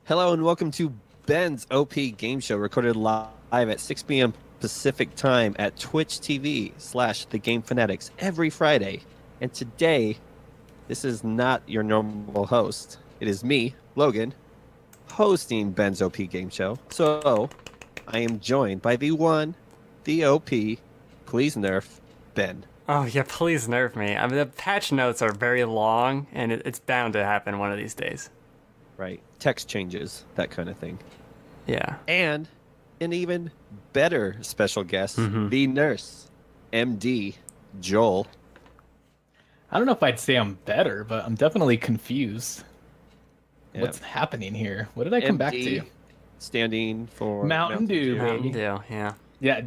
Hello and welcome to Ben's OP Game Show, recorded live at 6 p.m. Pacific Time at Twitch TV/The Game Fanatics every Friday. And today, this is not your normal host. It is me, Logan, hosting Ben's OP Game Show. So, I am joined by the one, the OP, please nerf, Ben. Oh, yeah, please nerf me. I mean, the patch notes are very long, and it's bound to happen one of these days. Right. Text changes, that kind of thing. Yeah. And an even better special guest, the nurse, MD, Joel. I don't know if I'd say I'm better, but I'm definitely confused. Yeah. What's happening here? What did I come back to? Standing for Mountain Dew, Mountain baby. Dew, yeah. Yeah,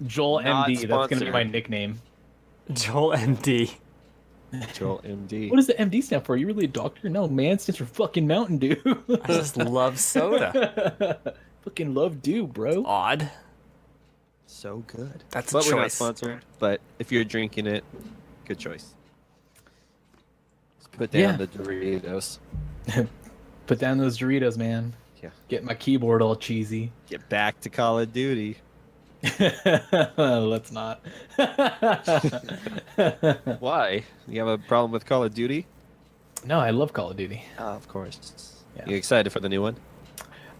Joel Not MD. That's going to be sponsored. my nickname. Joel MD. Joel MD. What does the MD stand for? Are you really a doctor? No, man. It stands for fucking Mountain Dew. I just love soda. Fucking love Dew, bro. Odd. So good. That's a but we're not choice. sponsored. But if you're drinking it, good choice. Let's put down the Doritos. Put down those Doritos, man. Yeah. Get my keyboard all cheesy. Get back to Call of Duty. Let's not. Why? You have a problem with Call of Duty? No, I love Call of Duty. Of course. Yeah. You excited for the new one?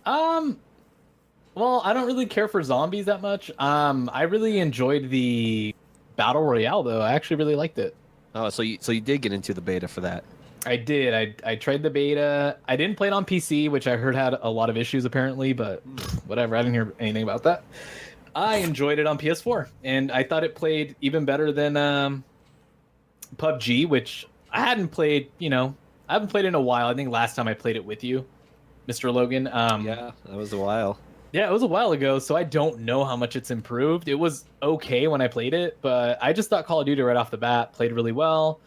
Well, I don't really care for zombies that much. I really enjoyed the Battle Royale, though. I actually really liked it. Oh, so you did get into the beta for that. I did. I tried the beta. I didn't play it on PC, which I heard had a lot of issues apparently, but whatever. I didn't hear anything about that. I enjoyed it on PS4, and I thought it played even better than PUBG, which I hadn't played. I haven't played in a while. I think last time I played it with you, Mr. Logan. Yeah, that was a while. Yeah, it was a while ago, so I don't know how much it's improved. It was okay when I played it, but I just thought Call of Duty right off the bat played really well.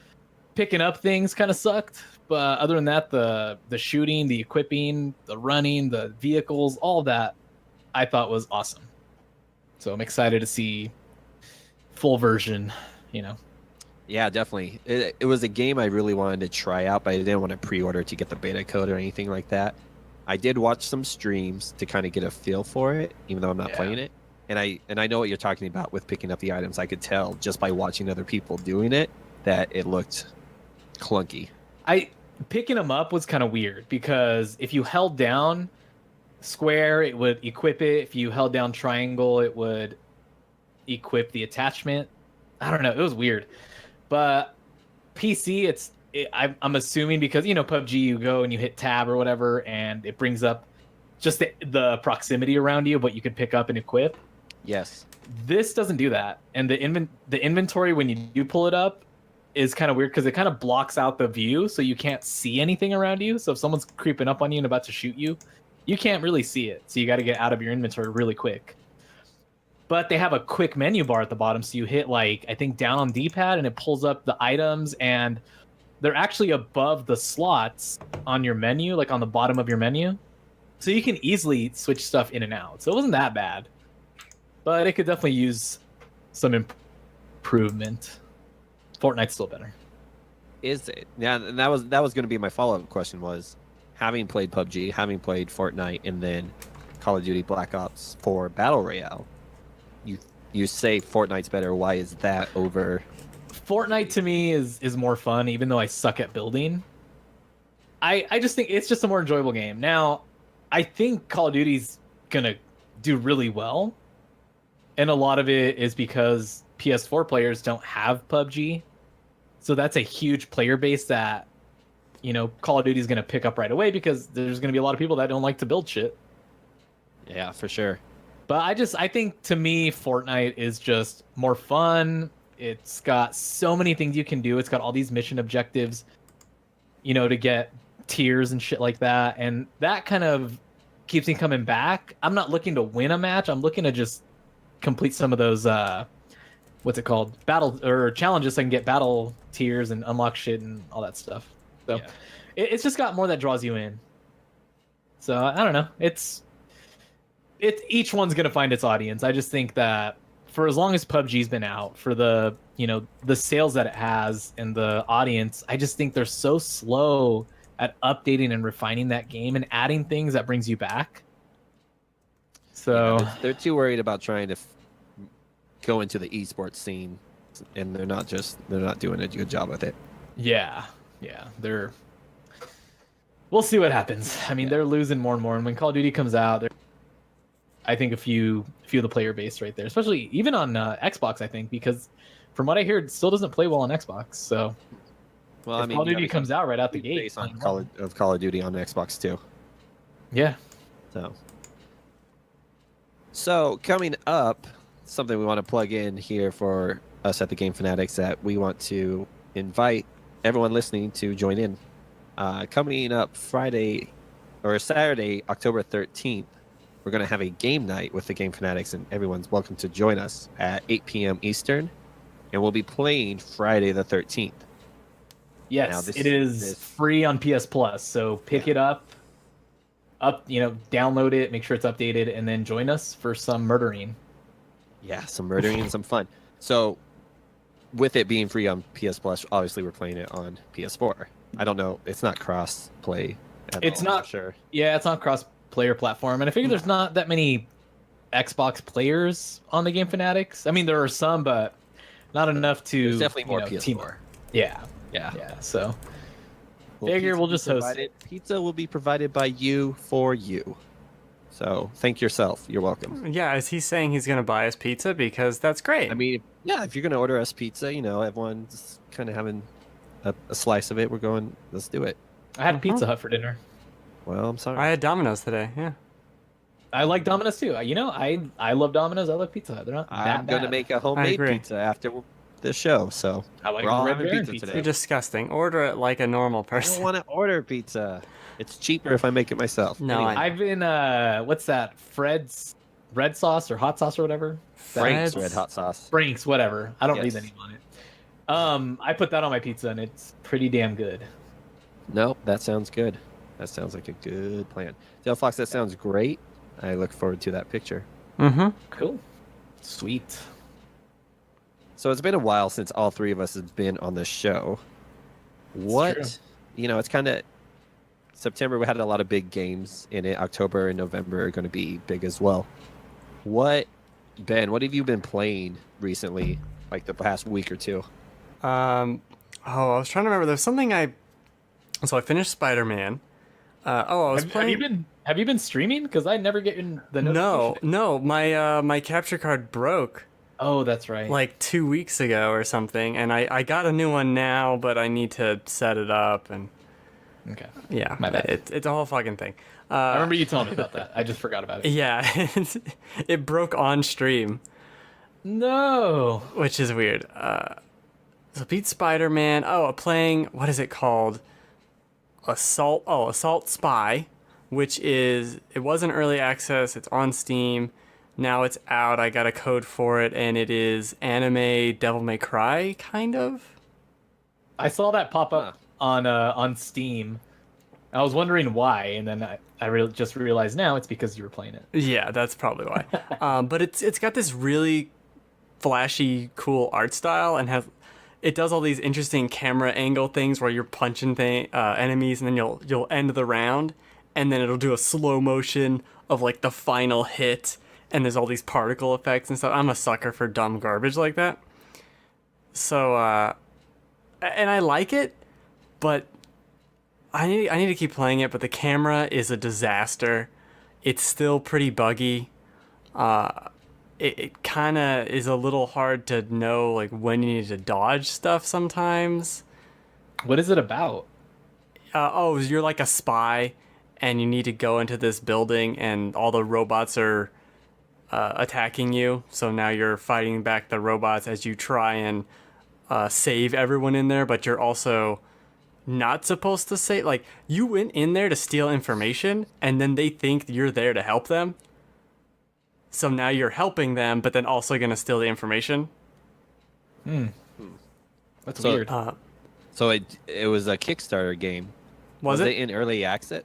Picking up things kind of sucked, but other than that, the shooting, the equipping, the running, the vehicles, all that, I thought was awesome. So I'm excited to see full version, Yeah, definitely. It was a game I really wanted to try out, but I didn't want to pre-order to get the beta code or anything like that. I did watch some streams to kind of get a feel for it, even though I'm not playing it. And I know what you're talking about with picking up the items. I could tell just by watching other people doing it that it looked clunky. Picking them up was kind of weird because if you held down square, it would equip it. If you held down triangle, it would equip the attachment. I don't know. It was weird. But PC, I'm assuming because, PUBG, you go and you hit tab or whatever, and it brings up just the proximity around you of what you could pick up and equip. Yes. This doesn't do that. And the inventory, when you do pull it up, is kind of weird because it kind of blocks out the view, so you can't see anything around you. So if someone's creeping up on you and about to shoot you, you can't really see it. So you got to get out of your inventory really quick. But they have a quick menu bar at the bottom, so you hit, I think, down on D-pad, and it pulls up the items, and they're actually above the slots on your menu, on the bottom of your menu. So you can easily switch stuff in and out. So it wasn't that bad. But it could definitely use some improvement. Fortnite's still better. Is it? Yeah, and that was going to be my follow-up question was, having played PUBG, having played Fortnite, and then Call of Duty Black Ops 4 Battle Royale, you say Fortnite's better. Why is that over? Fortnite to me is more fun, even though I suck at building. I just think it's just a more enjoyable game. Now, I think Call of Duty's gonna do really well, and a lot of it is because PS4 players don't have PUBG, so that's a huge player base that Call of Duty's gonna pick up right away because there's gonna be a lot of people that don't like to build shit. Yeah, for sure. But I think to me, Fortnite is just more fun. It's got so many things you can do. It's got all these mission objectives, to get tiers and shit like that. And that kind of keeps me coming back. I'm not looking to win a match. I'm looking to just complete some of those, what's it called? Battle or challenges so I can get battle tiers and unlock shit and all that stuff. So it's just got more that draws you in. So I don't know. Each one's gonna find its audience. I just think that for as long as PUBG's been out, for the sales that it has and the audience, I just think they're so slow at updating and refining that game and adding things that brings you back. So they're too worried about trying to go into the esports scene, and they're not doing a good job with it. yeah, we'll see what happens. I mean, they're losing more and more, and when Call of Duty comes out, I think a few of the player base right there, especially even on Xbox, I think, because from what I hear, it still doesn't play well on Xbox. So, well, if Call of Duty comes out right out the gate, based on Call of Duty on Xbox too. Yeah. So coming up, something we want to plug in here for us at the Game Fanatics that we want to invite everyone listening to join in. Coming up Saturday, October 13th, we're going to have a game night with the Game Fanatics, and everyone's welcome to join us at 8 p.m. Eastern, and we'll be playing Friday the 13th. Yes, it is free on PS Plus, so pick it up, download it, make sure it's updated, and then join us for some murdering. Yeah, some murdering and some fun. So, with it being free on PS Plus, obviously we're playing it on PS4. I don't know, it's not cross-play at all. It's not, I'm sure. Yeah, it's not cross-player platform, and I figure there's not that many Xbox players on the Game Fanatics. I mean, there are some, but not enough to. There's definitely more PS4. Team. Yeah. So, figure we'll just host it. Pizza will be provided by you for you. So thank yourself. You're welcome. Yeah, is he saying he's going to buy us pizza? Because that's great. I mean, yeah, if you're going to order us pizza, everyone's kind of having a slice of it. Let's do it. I had Pizza Hut for dinner. Well, I'm sorry. I had Domino's today, yeah. I like Domino's too. I love Domino's. I love Pizza Hut. They're not that I'm going to bad. make a homemade agree. pizza after this show. So I like we're all Red having Baron pizza pizza. You're today. disgusting. Order it like a normal I don't person. want to order pizza. It's cheaper if I make it myself. No, Anyway, I've been what's that? Fred's red sauce or hot sauce or whatever. Frank's Fred's- red hot sauce. Frank's, whatever. I don't read the Yes. name on it. I put that on my pizza and it's pretty damn good. Nope, that sounds good. That sounds like a good plan. Dale Fox, that sounds great. I look forward to that picture. Mm-hmm. Cool. Sweet. So it's been a while since all three of us have been on the show. true. It's kind of September. We had a lot of big games in it. October and November are going to be big as well. Ben, what have you been playing recently, like the past week or two? I was trying to remember. There's something So I finished Spider-Man. I was playing... Have you been streaming? Because I never get in the notification. No. My capture card broke Oh, that's right. like 2 weeks ago or something, and I got a new one now, but I need to set it up and Okay. yeah, My bad. it's a whole fucking thing. I remember you telling me about that. I just forgot about it. Yeah, it broke on stream, No. which is weird. So beat Spider-Man. Playing, what is it called? Assault Spy, which it was in early access. It's on Steam. Now it's out. I got a code for it, and it is anime Devil May Cry, kind of. I saw that pop up on Steam. I was wondering why, and then I just realized now it's because you were playing it. Yeah, that's probably why. But it's got this really flashy, cool art style, and it does all these interesting camera angle things where you're punching enemies, and then you'll end the round, and then it'll do a slow motion of like the final hit, and there's all these particle effects and stuff. I'm a sucker for dumb garbage like that. So, and I like it, but I need to keep playing it. But the camera is a disaster. It's still pretty buggy. It kind of is a little hard to know like when you need to dodge stuff sometimes. What is it about? You're like a spy, and you need to go into this building, and all the robots are attacking you. So now you're fighting back the robots as you try and save everyone in there, but you're also not supposed to save. Like, you went in there to steal information, and then they think you're there to help them. So now you're helping them, but then also going to steal the information. That's So- weird. So it was a Kickstarter game. Was it it? in early access?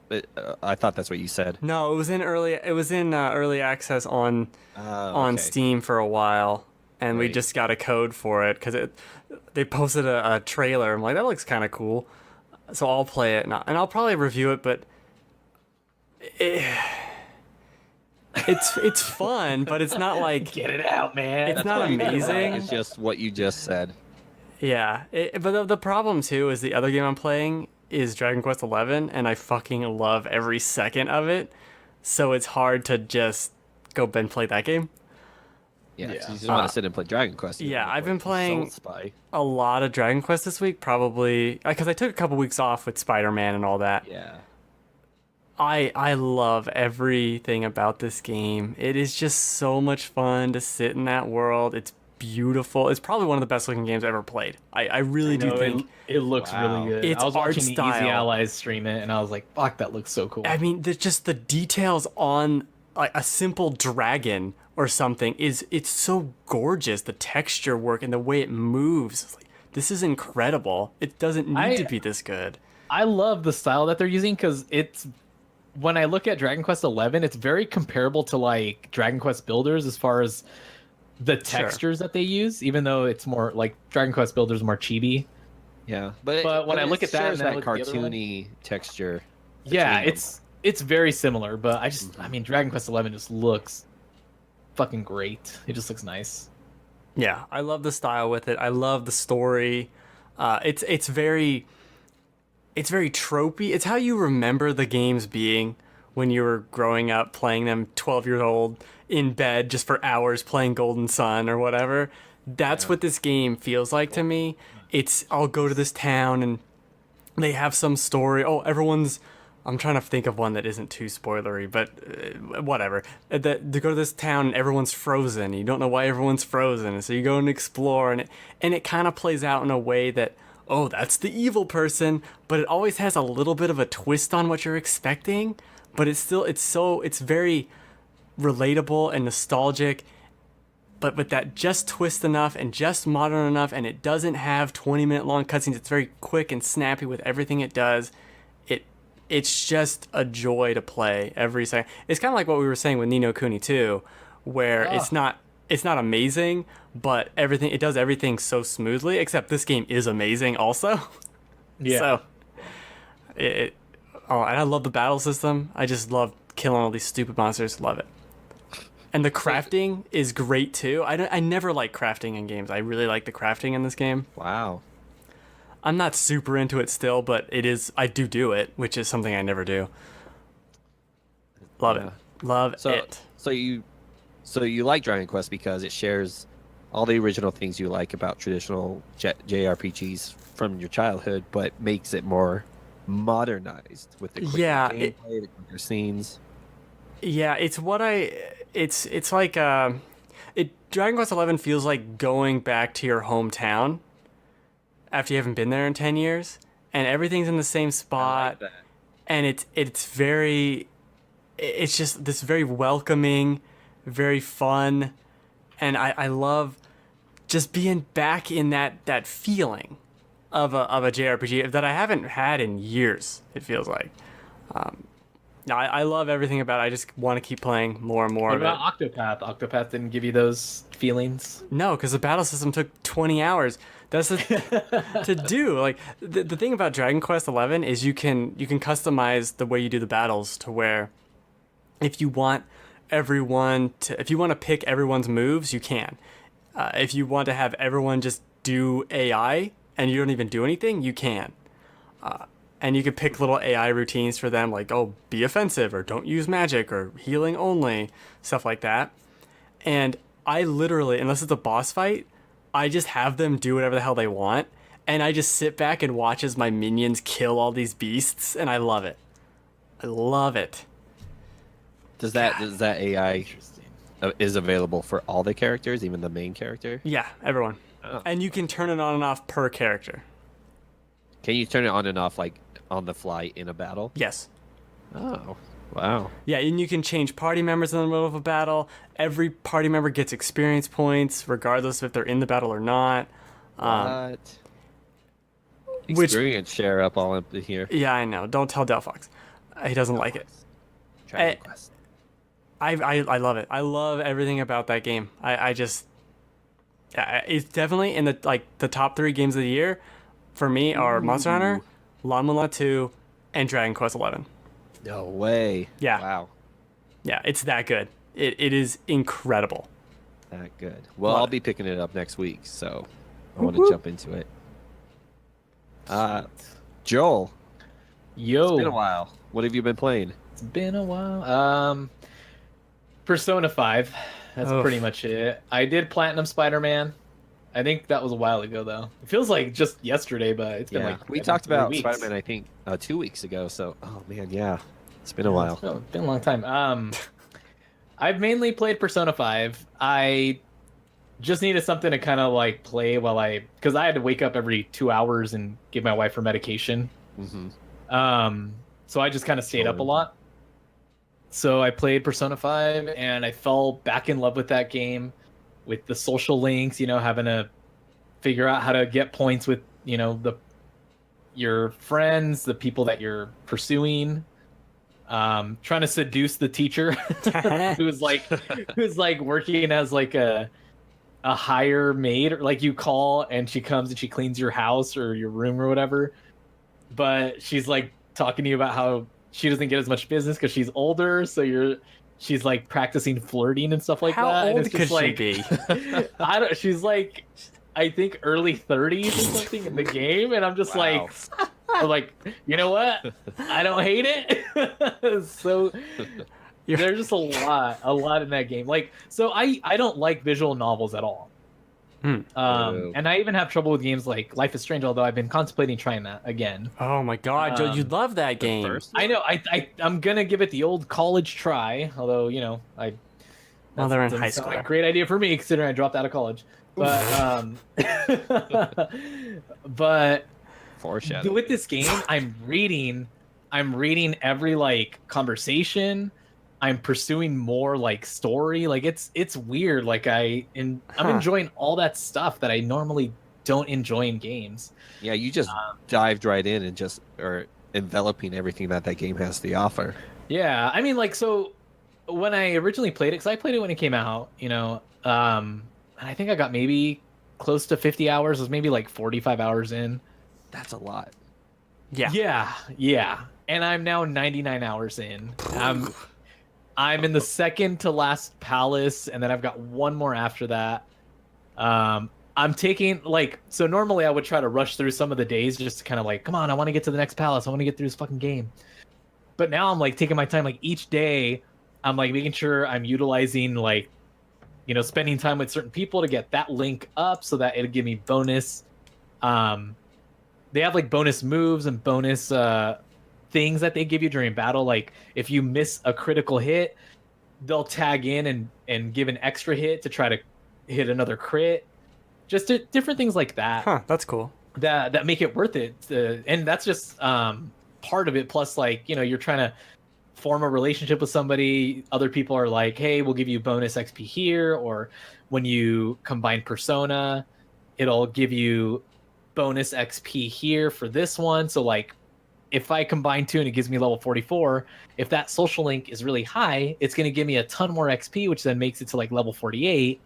I thought that's what you said. No, it was in early access on Okay. Steam for a while, and we Right. just got a code for it because they posted a trailer. I'm like, that looks kind of cool. So I'll play it, and I'll probably review it, but it, it's fun, but it's not like Get it out, man. It's not amazing. It's just what you just said. yeah. But the problem too is the other game I'm playing is Dragon Quest XI, and I fucking love every second of it. So it's hard to just go and play that game. Yeah, Yeah. so you just want to sit and play Dragon Quest. yeah, You I've wanna been play playing- Soul Spy. A lot of Dragon Quest this week, probably because I took a couple weeks off with Spider-Man and all that. Yeah. I love everything about this game. It is just so much fun to sit in that world. It's beautiful. It's probably one of the best looking games I've ever played. I really do think. it looks Wow. really good. Its I was art watching the style. Easy Allies stream it, and I was like, "Fuck, that looks so cool." I mean, just the details on like a simple dragon or something it's so gorgeous. The texture work and the way it moves. It's like, this is incredible. It doesn't need to be this good. I love the style that they're using because it's when I look at Dragon Quest XI, it's very comparable to like Dragon Quest Builders as far as the textures that they use, even though it's more like Dragon Quest Builders more chibi. Yeah, But when I look at that shares and then I that look at the other one- cartoony texture. Yeah, between them. it's very similar, but I mean, Dragon Quest XI just looks fucking great. It just looks nice. Yeah, I love the style with it. I love the story. It's very tropey. It's how you remember the games being when you were growing up playing them 12 years old in bed just for hours playing Golden Sun or whatever. That's what this game feels like to me. I'll go to this town and they have some story. Oh, I'm trying to think of one that isn't too spoilery, but whatever. To go to this town and everyone's frozen. You don't know why everyone's frozen. So you go and explore, and it kind of plays out in a way that, oh, that's the evil person, but it always has a little bit of a twist on what you're expecting. But it's very relatable and nostalgic, but with that just twist enough and just modern enough, and it doesn't have 20-minute long cutscenes. It's very quick and snappy with everything it does. It's just a joy to play every second. It's kind of like what we were saying with Ni no Kuni 2, where it's not amazing, but it does everything so smoothly. Except this game is amazing also. Yeah. So and I love the battle system. I just love killing all these stupid monsters. Love it. And the crafting is great too. I never like crafting in games. I really like the crafting in this game. Wow. I'm not super into it still, but I do it, which is something I never do. Love it. Love it. So you like Dragon Quest because it shares all the original things you like about traditional JRPGs from your childhood, but makes it more modernized with the quicker gameplay, the quicker scenes. Yeah, it's like Dragon Quest XI feels like going back to your hometown after you haven't been there in 10 years, and everything's in the same spot. I like that. And it's just this very welcoming, very fun, and I love just being back in that feeling of a JRPG that I haven't had in years. It feels like. I love everything about it. I just want to keep playing more and more What of about it. Octopath? Octopath didn't give you those feelings. No, because the battle system took 20 hours. That's to do. Like the thing about Dragon Quest XI is you can customize the way you do the battles to where if you want to pick everyone's moves, you can. If you want to have everyone just do AI and you don't even do anything, you can. And you can pick little AI routines for them, like, oh, be offensive, or don't use magic, or healing only, stuff like that. And I literally, unless it's a boss fight, I just have them do whatever the hell they want, and I just sit back and watch as my minions kill all these beasts, and I love it. I love it. Does that AI Interesting. is available for all the characters, even the main character? Yeah, everyone. Oh. And you can turn it on and off per character. Can you turn it on and off like on the fly in a battle? Yes. Oh, wow. Yeah, and you can change party members in the middle of a battle. Every party member gets experience points, regardless if they're in the battle or not. What? Which- Experience share up all up here. Yeah, I know. Don't tell Delphox. He doesn't like it. Dragon Eh, Quest. I love it. I love everything about that game. It's definitely in the top 3 games of the year for me are Monster Hunter, La Mulana 2, and Dragon Quest 11. No way. Yeah. Wow. Yeah, it's that good. It is incredible. That good. Well, Love I'll it. be picking it up next week, so I want to jump into it. Joel, Yo, it's been a while. What have you been playing? it's been a while. Persona 5. That's Oof. pretty much it. I did Platinum Spider-Man. I think that was a while ago, though. It feels like just yesterday, but it's been like we I think, talked 3 about weeks. Spider-Man, I think, 2 weeks ago. So, oh man, yeah, it's been a Yeah, while. it's been a long time. I've mainly played Persona 5. I just needed something to kind of like play because I had to wake up every 2 hours and give my wife her medication. So I just kind of stayed up a lot. So I played Persona 5 and I fell back in love with that game, with the social links, having to figure out how to get points with, your friends, the people that you're pursuing, trying to seduce the teacher who's like working as like a hire maid, or like you call and she comes and she cleans your house or your room or whatever. But she's like talking to you about how she doesn't get as much business because she's older, so she's like practicing flirting and stuff like How that. And old it's could just she like, be? she's like, I think early 30s or something in the game, and I'm just Wow. I'm like, you know what? I don't hate it. So there's just a lot in that game. Like, so I don't like visual novels at all. Hmm. And I even have trouble with games like Life is Strange, although I've been contemplating trying that again. Oh my god, Joe, you love that game. First I know. I'm gonna give it the old college try, although Well, they're in doesn't high sound like school. a great idea for me considering I dropped out of college. But but foreshadow. with this game, I'm reading every like conversation. I'm pursuing more like story. Like it's weird. Like I'm enjoying all that stuff that I normally don't enjoy in games. Yeah, you just dived right in and just are enveloping everything that game has to offer. Yeah, I mean, like, so when I originally played it, because I played it when it came out, and I think I got maybe close to 50 hours. It was maybe like 45 hours in. That's a lot. Yeah. Yeah. And I'm now 99 hours in. I'm in the second to last palace, and then I've got one more after that. I'm taking so normally I would try to rush through some of the days just to kind of like, come on, I want to get to the next palace. I want to get through this fucking game. But now I'm like taking my time, like each day I'm like making sure I'm utilizing spending time with certain people to get that link up so that it'll give me bonus. They have like bonus moves and bonus things that they give you during battle. Like if you miss a critical hit, they'll tag in and give an extra hit to try to hit another crit. Just different things like that. Huh, that's cool. That make it worth it. And that's just part of it. Plus, you're trying to form a relationship with somebody. Other people are like, hey, we'll give you bonus XP here. Or when you combine Persona, it'll give you bonus XP here for this one. So if I combine two and it gives me level 44, if that social link is really high, it's going to give me a ton more XP, which then makes it to level 48.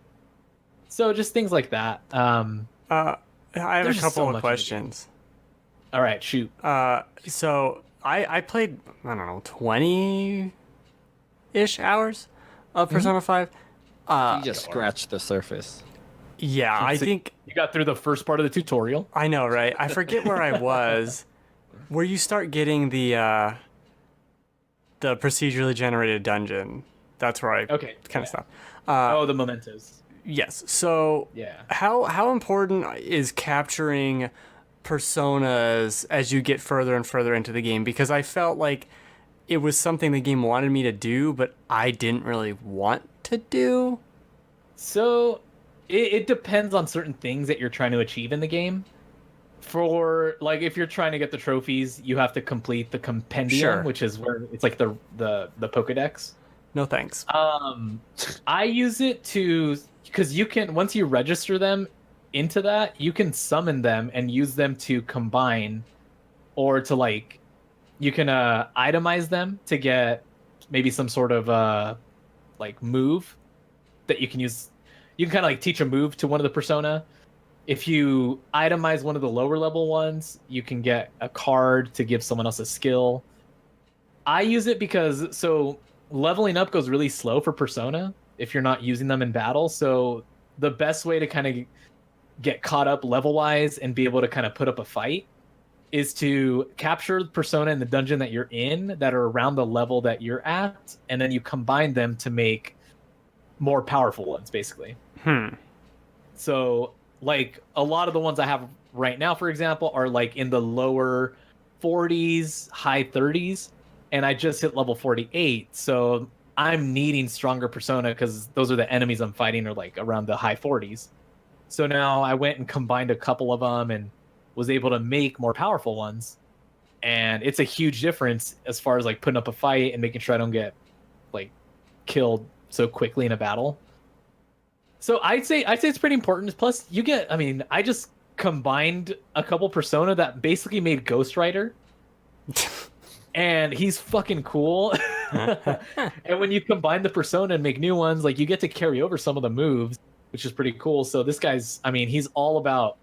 So just things like that. I have There's a just couple so of much in the questions. All right, shoot. So I played, I don't know, 20-ish hours of Persona 5. You just scratched the surface. Yeah, I think You got through the first part of the tutorial. I know, right? I forget where I was. Where you start getting the procedurally generated dungeon. That's where I Okay. kind of stopped. The mementos. Yes. So Yeah. how important is capturing personas as you get further and further into the game? Because I felt like it was something the game wanted me to do, but I didn't really want to do. So it depends on certain things that you're trying to achieve in the game. For if you're trying to get the trophies, you have to complete the compendium, Sure. which is where it's like the Pokédex. No thanks. I use it because you can, once you register them into that, you can summon them and use them to combine, or to you can itemize them to get maybe some sort of move that you can use. You can kind of teach a move to one of the persona, if you itemize one of the lower level ones, you can get a card to give someone else a skill. I use it because leveling up goes really slow for Persona if you're not using them in battle. So the best way to kind of get caught up level wise and be able to kind of put up a fight is to capture the Persona in the dungeon that you're in that are around the level that you're at, and then you combine them to make more powerful ones, basically. So like a lot of the ones I have right now, for example, are like in the lower 40s, high 30s, and I just hit level 48. So I'm needing stronger Persona because those are the enemies I'm fighting are like around the high 40s. So now I went and combined a couple of them and was able to make more powerful ones. And it's a huge difference as far as like putting up a fight and making sure I don't get like killed so quickly in a battle. So I'd say it's pretty important. Plus you get, I mean, I just combined a couple Persona that basically made Ghost Rider. And he's fucking cool. And when you combine the Persona and make new ones, like you get to carry over some of the moves, which is pretty cool. So this guy's, I mean, he's all about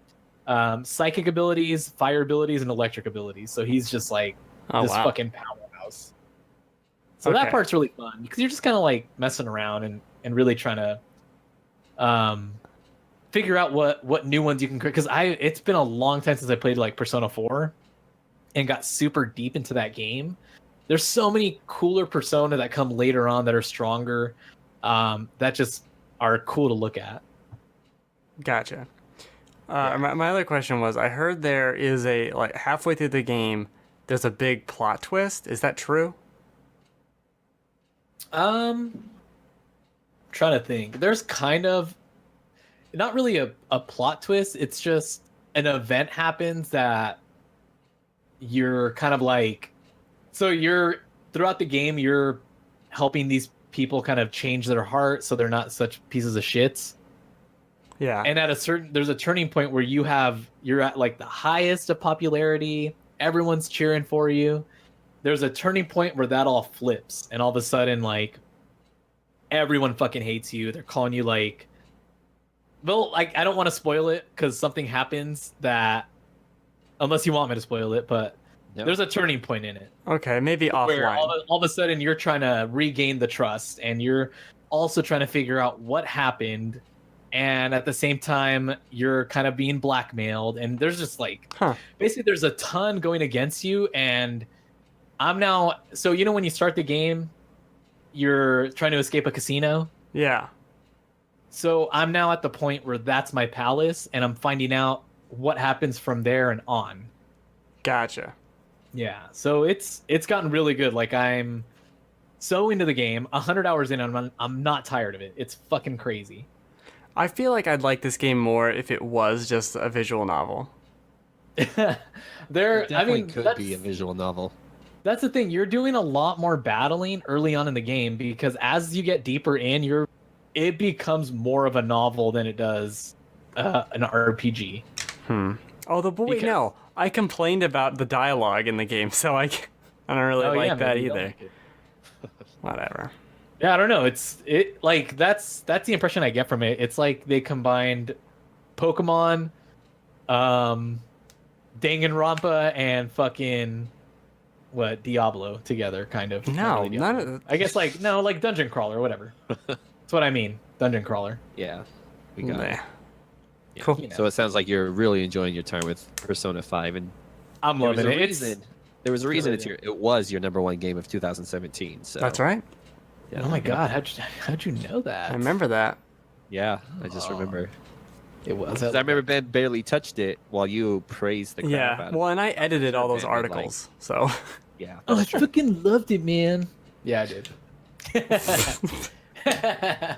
psychic abilities, fire abilities, and electric abilities. So he's just like fucking powerhouse. So that part's really fun because you're just kind of like messing around and really trying to figure out what new ones you can create. Because it's been a long time since I played like Persona 4 and got super deep into that game. There's so many cooler Persona that come later on that are stronger, that just are cool to look at. Gotcha. My other question was, I heard there is like halfway through the game, there's a big plot twist. Is that true? Trying to think. There's kind of not really a plot twist. It's just an event happens that you're kind of like, so you're throughout the game, you're helping these people kind of change their heart so they're not such pieces of shits. Yeah. And there's a turning point where you're at like the highest of popularity. Everyone's cheering for you. There's a turning point where that all flips, and all of a sudden, like, everyone fucking hates you. They're calling you like, well, like, I don't want to spoil it because something happens that, unless you want me to spoil it, but there's a turning point in it. Okay, maybe where offline. all of a sudden you're trying to regain the trust, and you're also trying to figure out what happened. And at the same time, you're kind of being blackmailed, and there's just like, basically there's a ton going against you. And I'm now, so you know when you start the game, you're trying to escape a casino? Yeah. So I'm now at the point where that's my palace, and I'm finding out what happens from there and on. Gotcha. Yeah, so it's gotten really good. Like, I'm so into the game, 100 hours in, and I'm not tired of it. It's fucking crazy. I feel like I'd like this game more if it was just a visual novel. It definitely could be a visual novel. That's the thing. You're doing a lot more battling early on in the game because as you get deeper in, it becomes more of a novel than it does an RPG. But wait, no. I complained about the dialogue in the game, so I don't really like that either. Like Whatever. Yeah, I don't know. That's the impression I get from it. It's like they combined Pokemon, Danganronpa, and fucking Diablo together, kind of. No, really none of. I guess like Dungeon Crawler, whatever. That's what I mean, Dungeon Crawler. Yeah, we got it. Yeah. Cool. You know. So it sounds like you're really enjoying your time with Persona 5, and I'm loving it. There was a reason it was your #1 game of 2017. So That's right. Yeah. Oh my god, how'd you know that? I remember that. Yeah, I just remember. It was. 'Cause I remember Ben barely touched it while you praised the crap out of it. Well, and I edited all those articles, so. Yeah. Oh, I fucking loved it, man. Yeah, I did.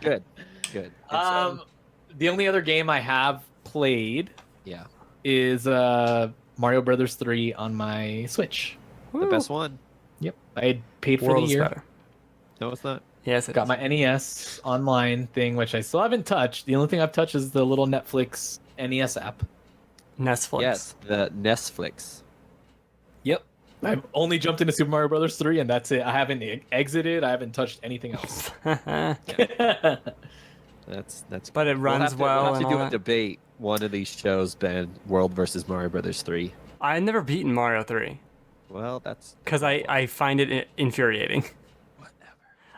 Good. The only other game I have played Yeah. is Mario Brothers 3 on my Switch. The best one. Yep. I had paid for World the is year. better. No, it's not. Yes, it Got is. my NES online thing, which I still haven't touched. The only thing I've touched is the little Netflix NES app. Netflix. Yes, the Netflix. Yep. I've only jumped into Super Mario Brothers 3, and that's it. I haven't exited. I haven't touched anything else. That's But it runs well We'll have and to do all a that. debate one of these shows, Ben. World versus Mario Brothers 3. I've never beaten Mario 3 Well, that's because I find it infuriating.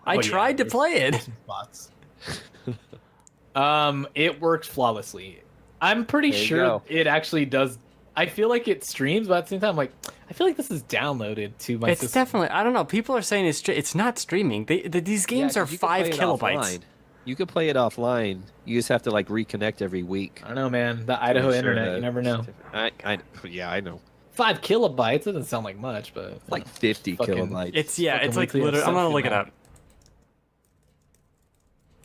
I Oh, yeah, tried to there's- play there's it. some spots. It works flawlessly. I'm pretty There you sure go. it actually does. I feel like it streams, but at the same time, I'm like, I feel like this is downloaded to my It's system. definitely. I don't know. People are saying it's not streaming. These games Yeah, are 'cause you can 5 play it kilobytes. offline. You could play it offline. You just have to like reconnect every week. I don't know, man. The Idaho Make sure internet, that you never know. Yeah, I know. 5 kilobytes doesn't sound like much, but It's like 50 Fucking- kilobytes. It's Fucking it's like weekly literally. I'm gonna obsession, look it man. up.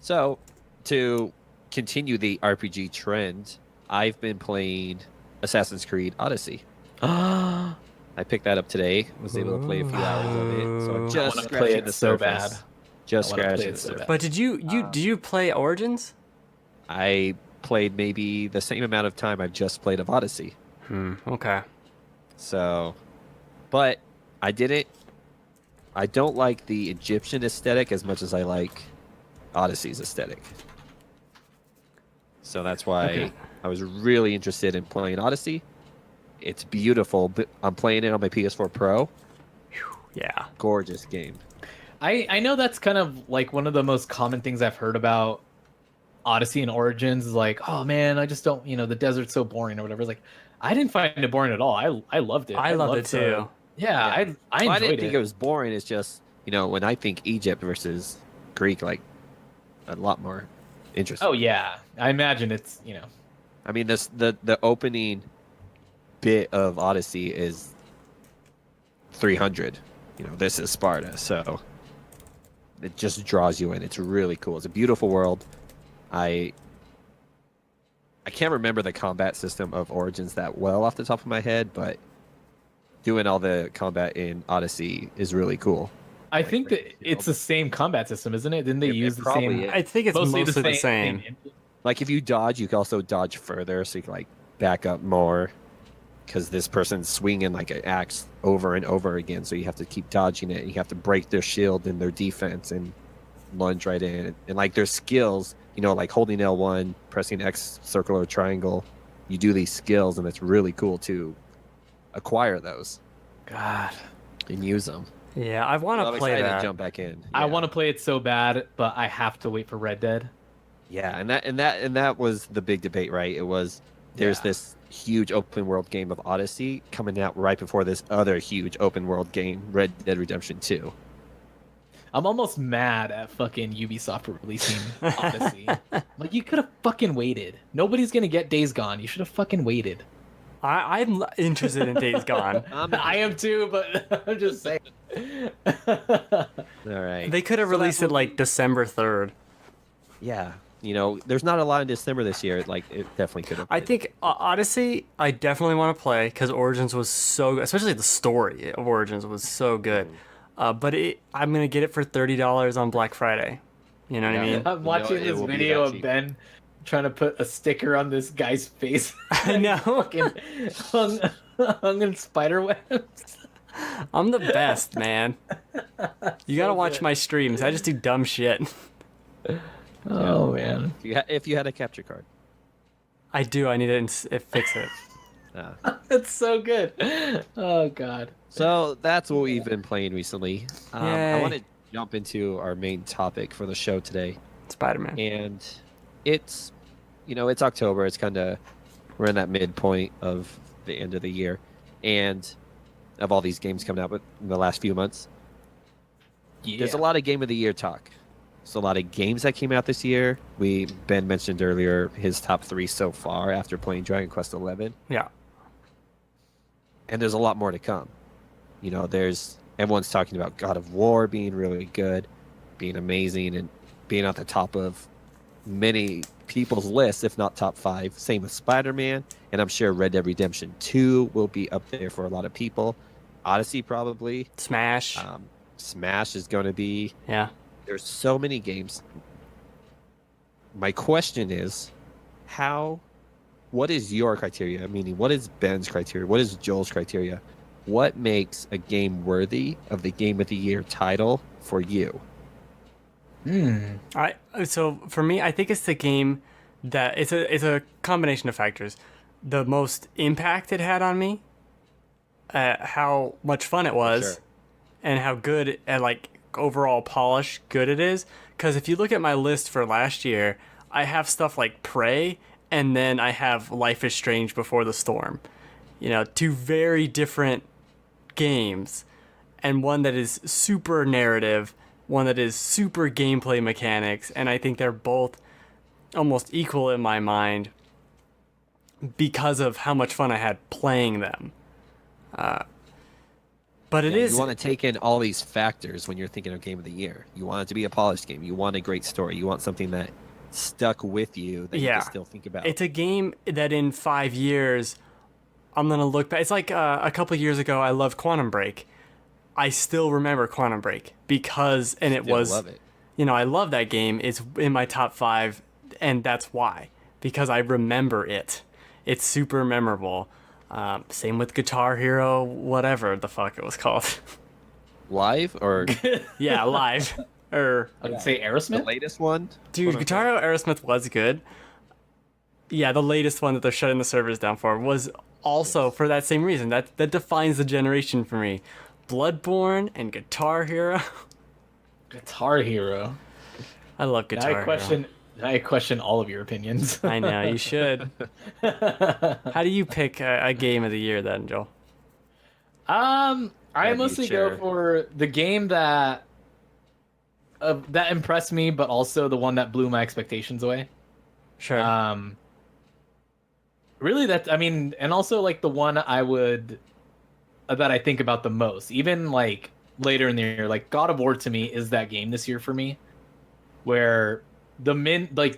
So, to continue the RPG trend, I've been playing Assassin's Creed Odyssey. I picked that up today. Was able to play a few hours of it. So I'm Ooh. just I wanna play scratching it the so surface. bad. Just I wanna play scratching it the so surface. bad. But did you play Origins? I played maybe the same amount of time I've just played of Odyssey. Okay. So, but I didn't. I don't like the Egyptian aesthetic as much as I like Odyssey's aesthetic. So that's why Okay. I was really interested in playing Odyssey. It's beautiful, but I'm playing it on my PS4 Pro. Yeah. Gorgeous game. I know that's kind of like one of the most common things I've heard about Odyssey and Origins is like, oh man, I just don't, the desert's so boring or whatever. It's like, I didn't find it boring at all. I loved it. I loved it loved too. Yeah, I Well, enjoyed I didn't think it. it was boring. It's just, when I think Egypt versus Greek, like a lot more interesting. Oh yeah, I imagine it's I mean, the opening bit of Odyssey is 300. This is Sparta, so it just draws you in. It's really cool. It's a beautiful world. I can't remember the combat system of Origins that well off the top of my head, but doing all the combat in Odyssey is really cool. I think that it's the same combat system, isn't it? Didn't they It use the probably same? is. I think it's mostly the same. Like if you dodge, you can also dodge further, so you can like back up more. Because this person's swinging like an axe over and over again, so you have to keep dodging it. You have to break their shield and their defense and lunge right in. And like their skills, like holding L1, pressing X, circle or triangle, you do these skills, and it's really cool to acquire those God, and use them. Yeah, I want I'm to play excited that. to jump back in. I Yeah. want to play it so bad, but I have to wait for Red Dead. Yeah, and that was the big debate, right? It was there's Yeah. this huge open world game of Odyssey coming out right before this other huge open world game, Red Dead Redemption 2. I'm almost mad at fucking Ubisoft for releasing Odyssey. Like you could have fucking waited. Nobody's gonna get Days Gone. You should have fucking waited. I'm interested in Days Gone. I am too, but I'm just saying. All right. They could have So that released it will like December 3rd. Yeah, there's not a lot in December this year. Like it definitely could have. I been. think Odyssey, I definitely want to play because Origins was so good, especially the story of Origins was so good. But I'm gonna get it for $30 on Black Friday. You know what I Yeah. mean? I'm watching it this will be video that of cheap. Ben trying to put a sticker on this guy's face. I know. Fucking hung in spider webs. I'm the best, man. You gotta watch good. my streams. I just do dumb shit. Oh man. if you had a capture card. I do. I need to fix it. That's so good. Oh god. So that's what we've been playing recently. I Yay. want to jump into our main topic for the show today. Spider-Man. And it's it's October. It's we're in that midpoint of the end of the year, and of all these games coming out in the last few months, there's a lot of game of the year talk. There's a lot of games that came out this year. Ben mentioned earlier his top 3 so far after playing Dragon Quest 11, Yeah. and there's a lot more to come. Everyone's talking about God of War being really good, being amazing, and being at the top of many people's lists, if not top 5. Same with Spider-Man, and I'm sure Red Dead Redemption 2 will be up there for a lot of people. Odyssey probably. Smash. Smash is going to be. Yeah. There's so many games. My question is, what is your criteria? Meaning, what is Ben's criteria? What is Joel's criteria? What makes a game worthy of the Game of the Year title for you? So for me, I think it's the game that it's a combination of factors. The most impact it had on me, how much fun it was, Sure. and how good and like overall polish good it is. Because if you look at my list for last year, I have stuff like Prey, and then I have Life is Strange Before the Storm. You know, two very different games, and one that is super narrative, one that is super gameplay mechanics, and I think they're both almost equal in my mind because of how much fun I had playing them. But it is You want to take in all these factors when you're thinking of game of the year. You want it to be a polished game. You want a great story. You want something that stuck with you that you can still think about. It's a game that in 5 years I'm gonna look back. It's like a couple years ago I loved Quantum Break. I still remember Quantum Break because Love it. you know, I love that game. It's in my top 5, and that's why, because I remember it. It's super memorable. Same with Guitar Hero, whatever the fuck it was called. Live or Yeah, Live. I would say the Aerosmith. latest one? Dude, Guitar Hero Aerosmith was good. Yeah, the latest one that they're shutting the servers down for was also for that same reason. That defines the generation for me. Bloodborne and Guitar Hero. Guitar Hero. I love Guitar Hero. I question all of your opinions. I know, you should. How do you pick a game of the year then, Joel? I Yeah, mostly sure. go for the game that impressed me, but also the one that blew my expectations away. Sure. Really, and also like the one that I think about the most, even like later in the year, like God of War to me is that game this year for me, where the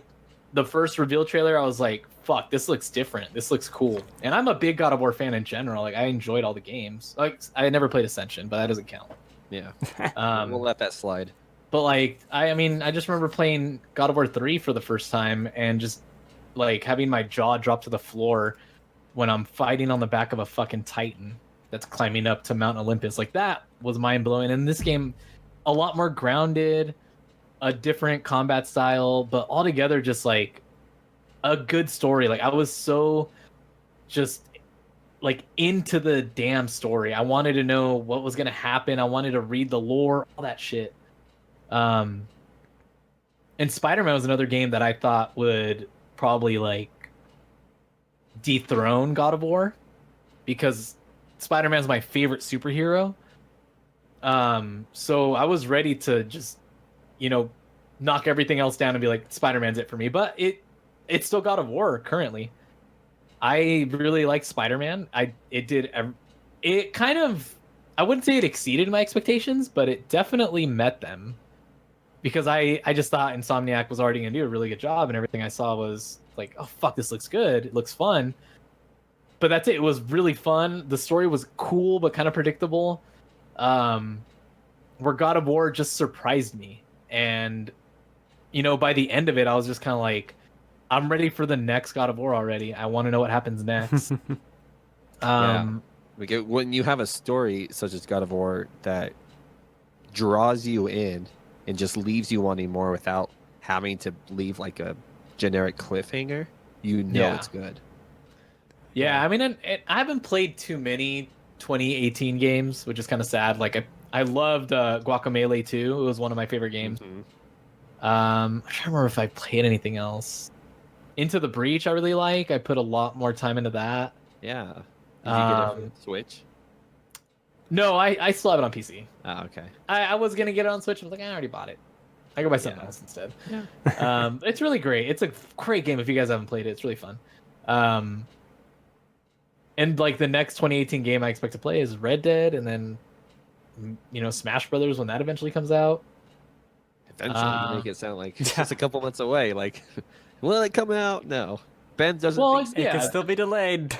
first reveal trailer, I was like, fuck, this looks different. This looks cool. And I'm a big God of War fan in general. Like, I enjoyed all the games. Like, I never played Ascension, but that doesn't count. Yeah. Um, We'll let that slide. But like, I just remember playing God of War 3 for the first time and just like having my jaw drop to the floor when I'm fighting on the back of a fucking Titan that's climbing up to Mount Olympus. Like, that was mind blowing. And this game, a lot more grounded, a different combat style, but altogether just like a good story. Like, I was so just like into the damn story. I wanted to know what was going to happen. I wanted to read the lore, all that shit. And Spider-Man was another game that I thought would probably like dethrone God of War, because Spider-Man's my favorite superhero. So I was ready to just, knock everything else down and be like, Spider-Man's it for me. But it's still God of War currently. I really like Spider-Man. I wouldn't say it exceeded my expectations, but it definitely met them. Because I just thought Insomniac was already going to do a really good job, and everything I saw was like, oh, fuck, this looks good. It looks fun. But that's it. It was really fun. The story was cool, but kind of predictable. Where God of War just surprised me. And, by the end of it, I was just kind of like, I'm ready for the next God of War already. I want to know what happens next. When you have a story such as God of War that draws you in and just leaves you wanting more without having to leave like a generic cliffhanger, it's good. Yeah, I mean, I haven't played too many 2018 games, which is kind of sad. Like, I loved Guacamelee 2. It was one of my favorite games. Mm-hmm. I'm trying to remember if I played anything else. Into the Breach, I really like. I put a lot more time into that. Yeah. Did you get it for Switch? No, I still have it on PC. Oh, okay. I was gonna get it on Switch. I was like, I already bought it. I go buy something else instead. Yeah. It's really great. It's a great game if you guys haven't played it. It's really fun. And like the next 2018 game I expect to play is Red Dead, and then Smash Brothers when that eventually comes out. Eventually, you make it sound like it's just a couple months away. Like, will it come out? No. Ben doesn't. Well, think It could still be delayed.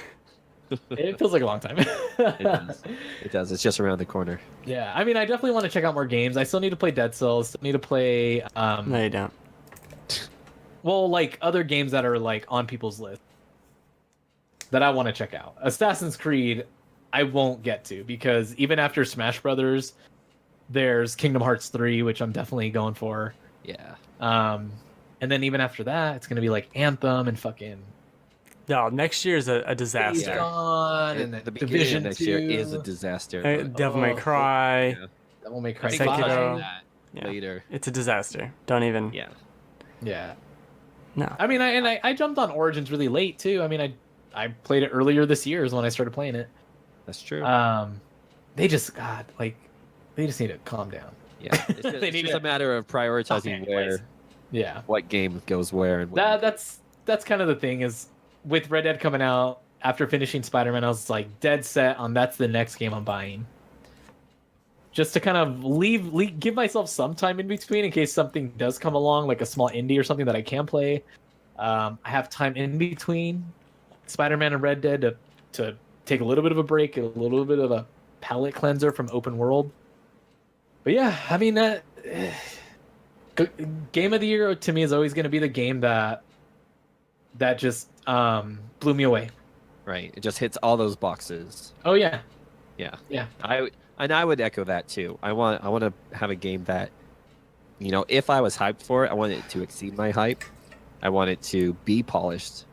It feels like a long time. it does. It does. It's just around the corner. Yeah, I mean, I definitely want to check out more games. I still need to play Dead Cells. Still need to play. No, you don't. Well, like other games that are like on people's list that I want to check out. Assassin's Creed, I won't get to, because even after Smash Brothers, there's Kingdom Hearts 3, which I'm definitely going for. Yeah. And then even after that, it's gonna be like Anthem and fucking No, next year is a Days disaster. Gone, and then The beginning Division of next year 2, is a disaster. Devil May Oh, Cry. yeah. Devil May I Cry think we'll touch on 5. that Yeah. later. It's a disaster. Don't even. Yeah. Yeah. No. I mean, I jumped on Origins really late too. I mean, I played it earlier this year is when I started playing it. That's true. They just they just need to calm down. Yeah. It's just, They it's need just to- a matter of prioritizing anyways. Yeah. what game goes where and when. That's kind of the thing is with Red Dead coming out after finishing Spider-Man, I was like dead set on that's the next game I'm buying. Just to kind of give myself some time in between in case something does come along, like a small indie or something that I can play. I have time in between Spider-Man and Red Dead to take a little bit of a break, a little bit of a palate cleanser from open world. But yeah, I mean, game of the year to me is always going to be the game that just blew me away. Right. It just hits all those boxes. Oh yeah, Yeah. yeah. I would echo that too. I want to have a game that, if I was hyped for it, I want it to exceed my hype. I want it to be polished,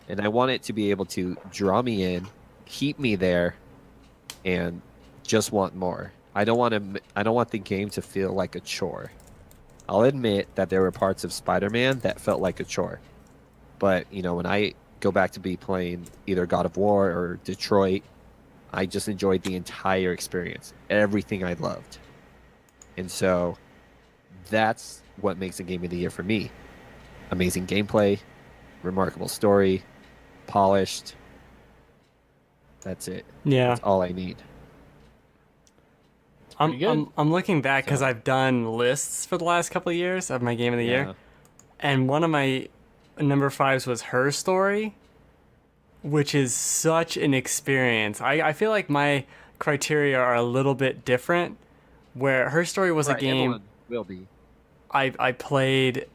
and I want it to be able to draw me in, keep me there, and just want more. I don't want the game to feel like a chore. I'll admit that there were parts of Spider-Man that felt like a chore. But, when I go back to be playing either God of War or Detroit, I just enjoyed the entire experience, everything I loved. And so that's what makes a game of the year for me. Amazing gameplay, remarkable story, polished. That's it. Yeah. That's all I need. pretty good. I'm looking back because So- I've done lists for the last couple of years of my game of the Yeah. year, and one of my number fives was Her Story, which is such an experience. I feel like my criteria are a little bit different. Where Her Story was Right, a game everyone will be. I played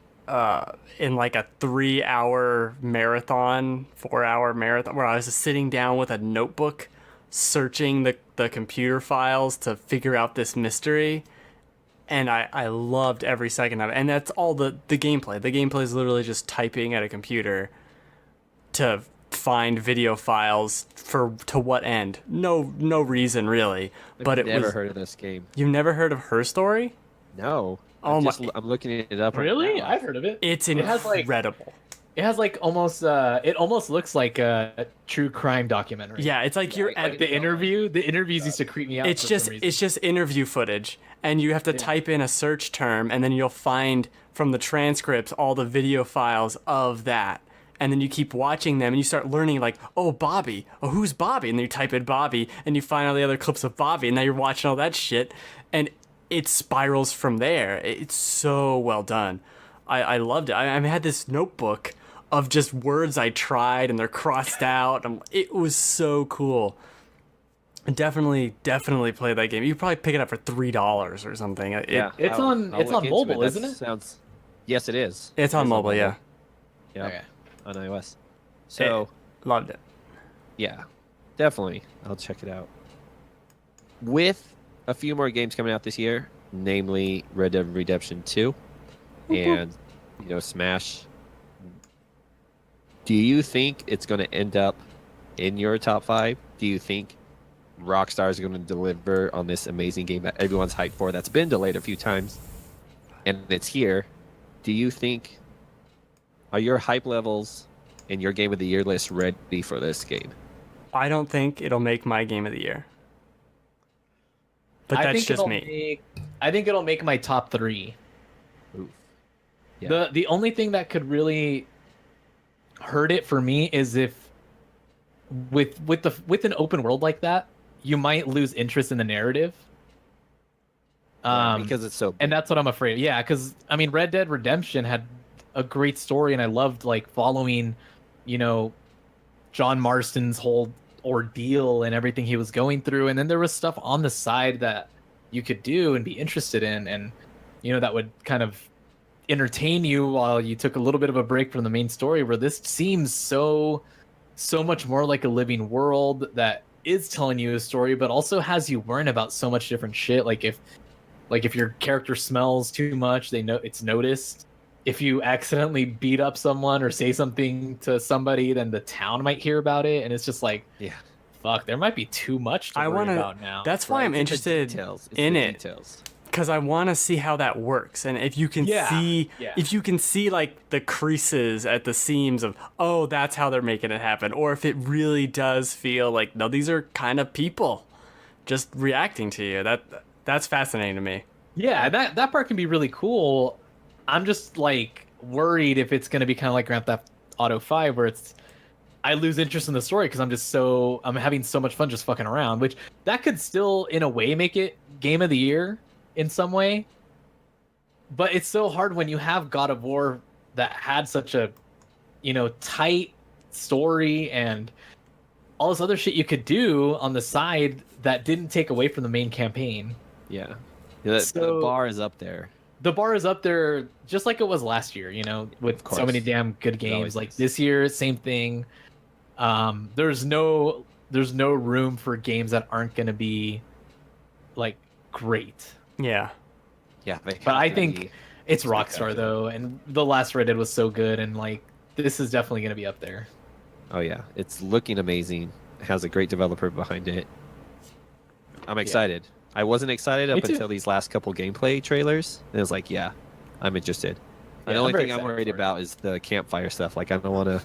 in like a 3-hour marathon, 4-hour marathon, where I was just sitting down with a notebook, searching the computer files to figure out this mystery. And I loved every second of it. And that's all the gameplay. The gameplay is literally just typing at a computer to find video files to what end? No reason really. But it Never was. heard of this game. You've never heard of Her Story? No. Oh I'm looking it up. right Really? now. I've heard of it. It's It has, like- incredible. It has like almost it almost looks like a true crime documentary. Yeah, it's like you're Like at the interviews used to creep me out. it's for just some reason. it's just interview footage, and you have to type in a search term, and then you'll find from the transcripts all the video files of that, and then you keep watching them, and you start learning like, oh, Bobby, oh, who's Bobby, and then you type in Bobby, and you find all the other clips of Bobby, and now you're watching all that shit, and it spirals from there. It's so well done. I loved it. I had this notebook of just words I tried, and they're crossed out. It was so cool. Definitely play that game. You could probably pick it up for $3 or something. Yeah, It's on look mobile, into That isn't it? Sounds. Yes, it is. It's on mobile, yeah. Yeah, Okay. on iOS. So Loved it. yeah, definitely, I'll check it out. With a few more games coming out this year, namely Red Dead Redemption 2 and Smash. Do you think it's going to end up in your top 5? Do you think Rockstar is going to deliver on this amazing game that everyone's hyped for, that's been delayed a few times, and it's here? Do you think, are your hype levels in your game of the year list ready for this game? I don't think it'll make my game of the year. But that's just me. I think it'll make my top 3. Oof. Yeah. The only thing that could really hurt it for me is if with an open world like that, you might lose interest in the narrative. Because it's so big. And that's what I'm afraid of. Yeah, because I mean, Red Dead Redemption had a great story, and I loved like following, John Marston's whole ordeal and everything he was going through. And then there was stuff on the side that you could do and be interested in, and that would kind of entertain you while you took a little bit of a break from the main story. Where this seems so much more like a living world that is telling you a story, but also has you learn about so much different shit. Like if Like if your character smells too much, they know it's noticed. If you accidentally beat up someone or say something to somebody, then the town might hear about it, and it's just like, Yeah. fuck, there might be too much to worry about now. That's why I'm interested Details. It's in the it. Details. Because I want to see how that works, and if you can if you can see like the creases at the seams of, oh, that's how they're making it happen, or if it really does feel like, no, these are kind of people just reacting to you. That's fascinating to me. Yeah, that part can be really cool. I'm just like worried if it's gonna be kind of like Grand Theft Auto 5, where I lose interest in the story because I'm having so much fun just fucking around, which that could still in a way make it game of the year in some way. But it's so hard when you have God of War that had such a, tight story and all this other shit you could do on the side that didn't take away from the main campaign. Yeah. The bar is up there. The bar is up there just like it was last year, with so many damn good games. Like this year, same thing. There's no room for games that aren't going to be like great. Yeah. Yeah. But I think it's Rockstar though, and the last Red Dead was so good, and like this is definitely going to be up there. Oh yeah, it's looking amazing. It has a great developer behind it. I'm excited. I wasn't excited up until these last couple gameplay trailers. And it was like, yeah, I'm interested. Yeah, the only thing I'm excited worried for it. about is the campfire stuff. Like, I don't want to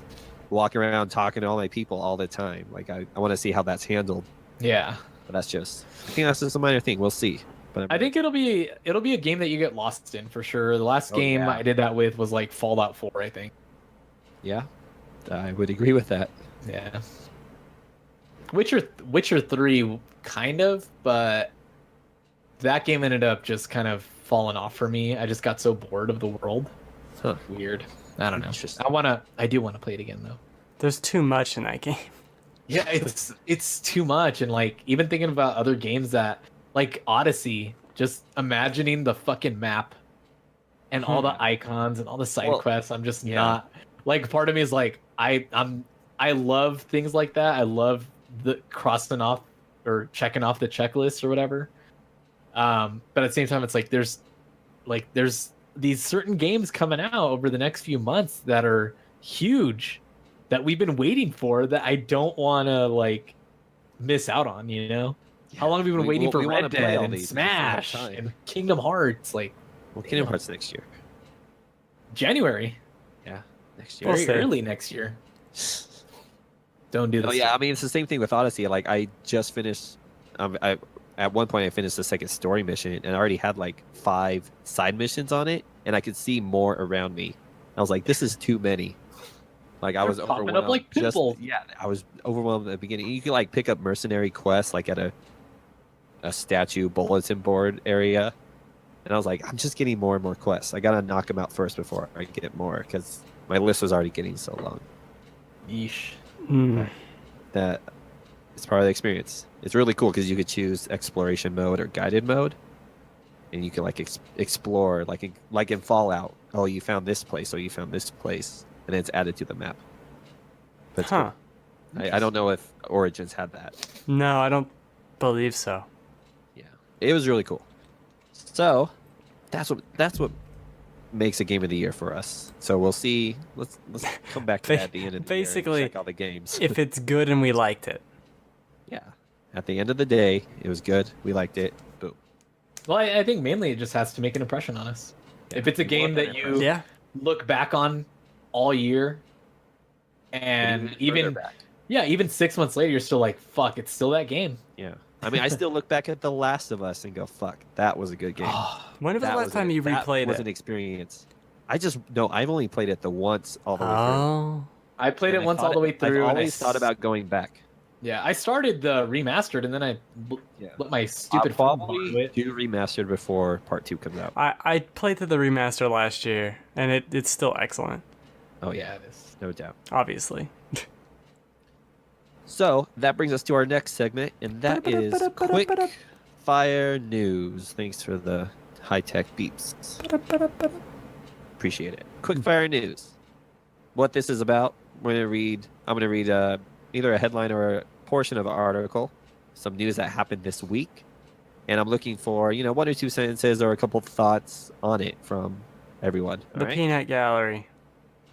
walk around talking to all my people all the time. Like, I want to see how that's handled. Yeah. But I think that's just a minor thing. We'll see. But I think it'll be a game that you get lost in for sure. The last game yeah. I did that with was like Fallout 4, I think. Yeah, I would agree with that. Yeah. Witcher 3 kind of, but that game ended up just kind of falling off for me. I just got so bored of the world. Huh. Weird. I don't know. Interesting. I do want to play it again though. There's too much in that game. Yeah, it's too much, and like even thinking about other games that like Odyssey, just imagining the fucking map and all the icons and all the side quests, I'm just not like, part of me is like I love things like that. I love the crossing off or checking off the checklist or whatever. But at the same time, it's like there's these certain games coming out over the next few months that are huge that we've been waiting for that I don't want to like miss out on, Yeah. How long have we been waiting for Red Dead and Smash and Kingdom Hearts? Like, well, Kingdom Hearts next year. January. Yeah, next year. Very early next year. Don't do this. Oh yeah, I mean it's the same thing with Odyssey. Like I just finished. At one point I finished the second story mission and I already had like 5 side missions on it, and I could see more around me. I was like, this is too many. Like I was popping overwhelmed. up like pimples. I was overwhelmed at the beginning. You could like pick up mercenary quests like at a statue bulletin board area, and I was like, I'm just getting more and more quests. I gotta knock them out first before I get more, because my list was already getting so long. Yeesh. That it's part of the experience. It's really cool because you could choose exploration mode or guided mode, and you can like explore like in Fallout. Oh, you found this place. Oh, you found this place, and then it's added to the map. But Huh. I don't know if Origins had that. No, I don't believe so. Yeah, it was really cool. So that's what makes a game of the year for us. So we'll see. Let's come back to that at the end of the Basically, year and check all the games. If it's good and we liked it. Yeah. At the end of the day, it was good. We liked it. Boom. Well, I think mainly it just has to make an impression on us. Yeah. If it's a game that you look back on all year, and even 6 months later, you're still like, fuck, it's still that game. Yeah. I mean, I still look back at The Last of Us and go, fuck, that was a good game. When was the last time you replayed it? That was an experience. I've only played it the once all the way through. Oh. I played it once all the way through. I've and always thought about going back. Yeah, I started the remastered, and then I let my stupid I'll phone probably borrow it. do remastered before part 2 comes out. I played through the remaster last year, and it's still excellent, Oh Yeah, yeah, it is. no doubt. obviously. So that brings us to our next segment, and that is quick fire news. Thanks for the high-tech beeps. Appreciate it. Quick fire news. What this is about, I'm going to read either a headline or a portion of an article, some news that happened this week, and I'm looking for, one or two sentences or a couple of thoughts on it from everyone. All The right? peanut gallery.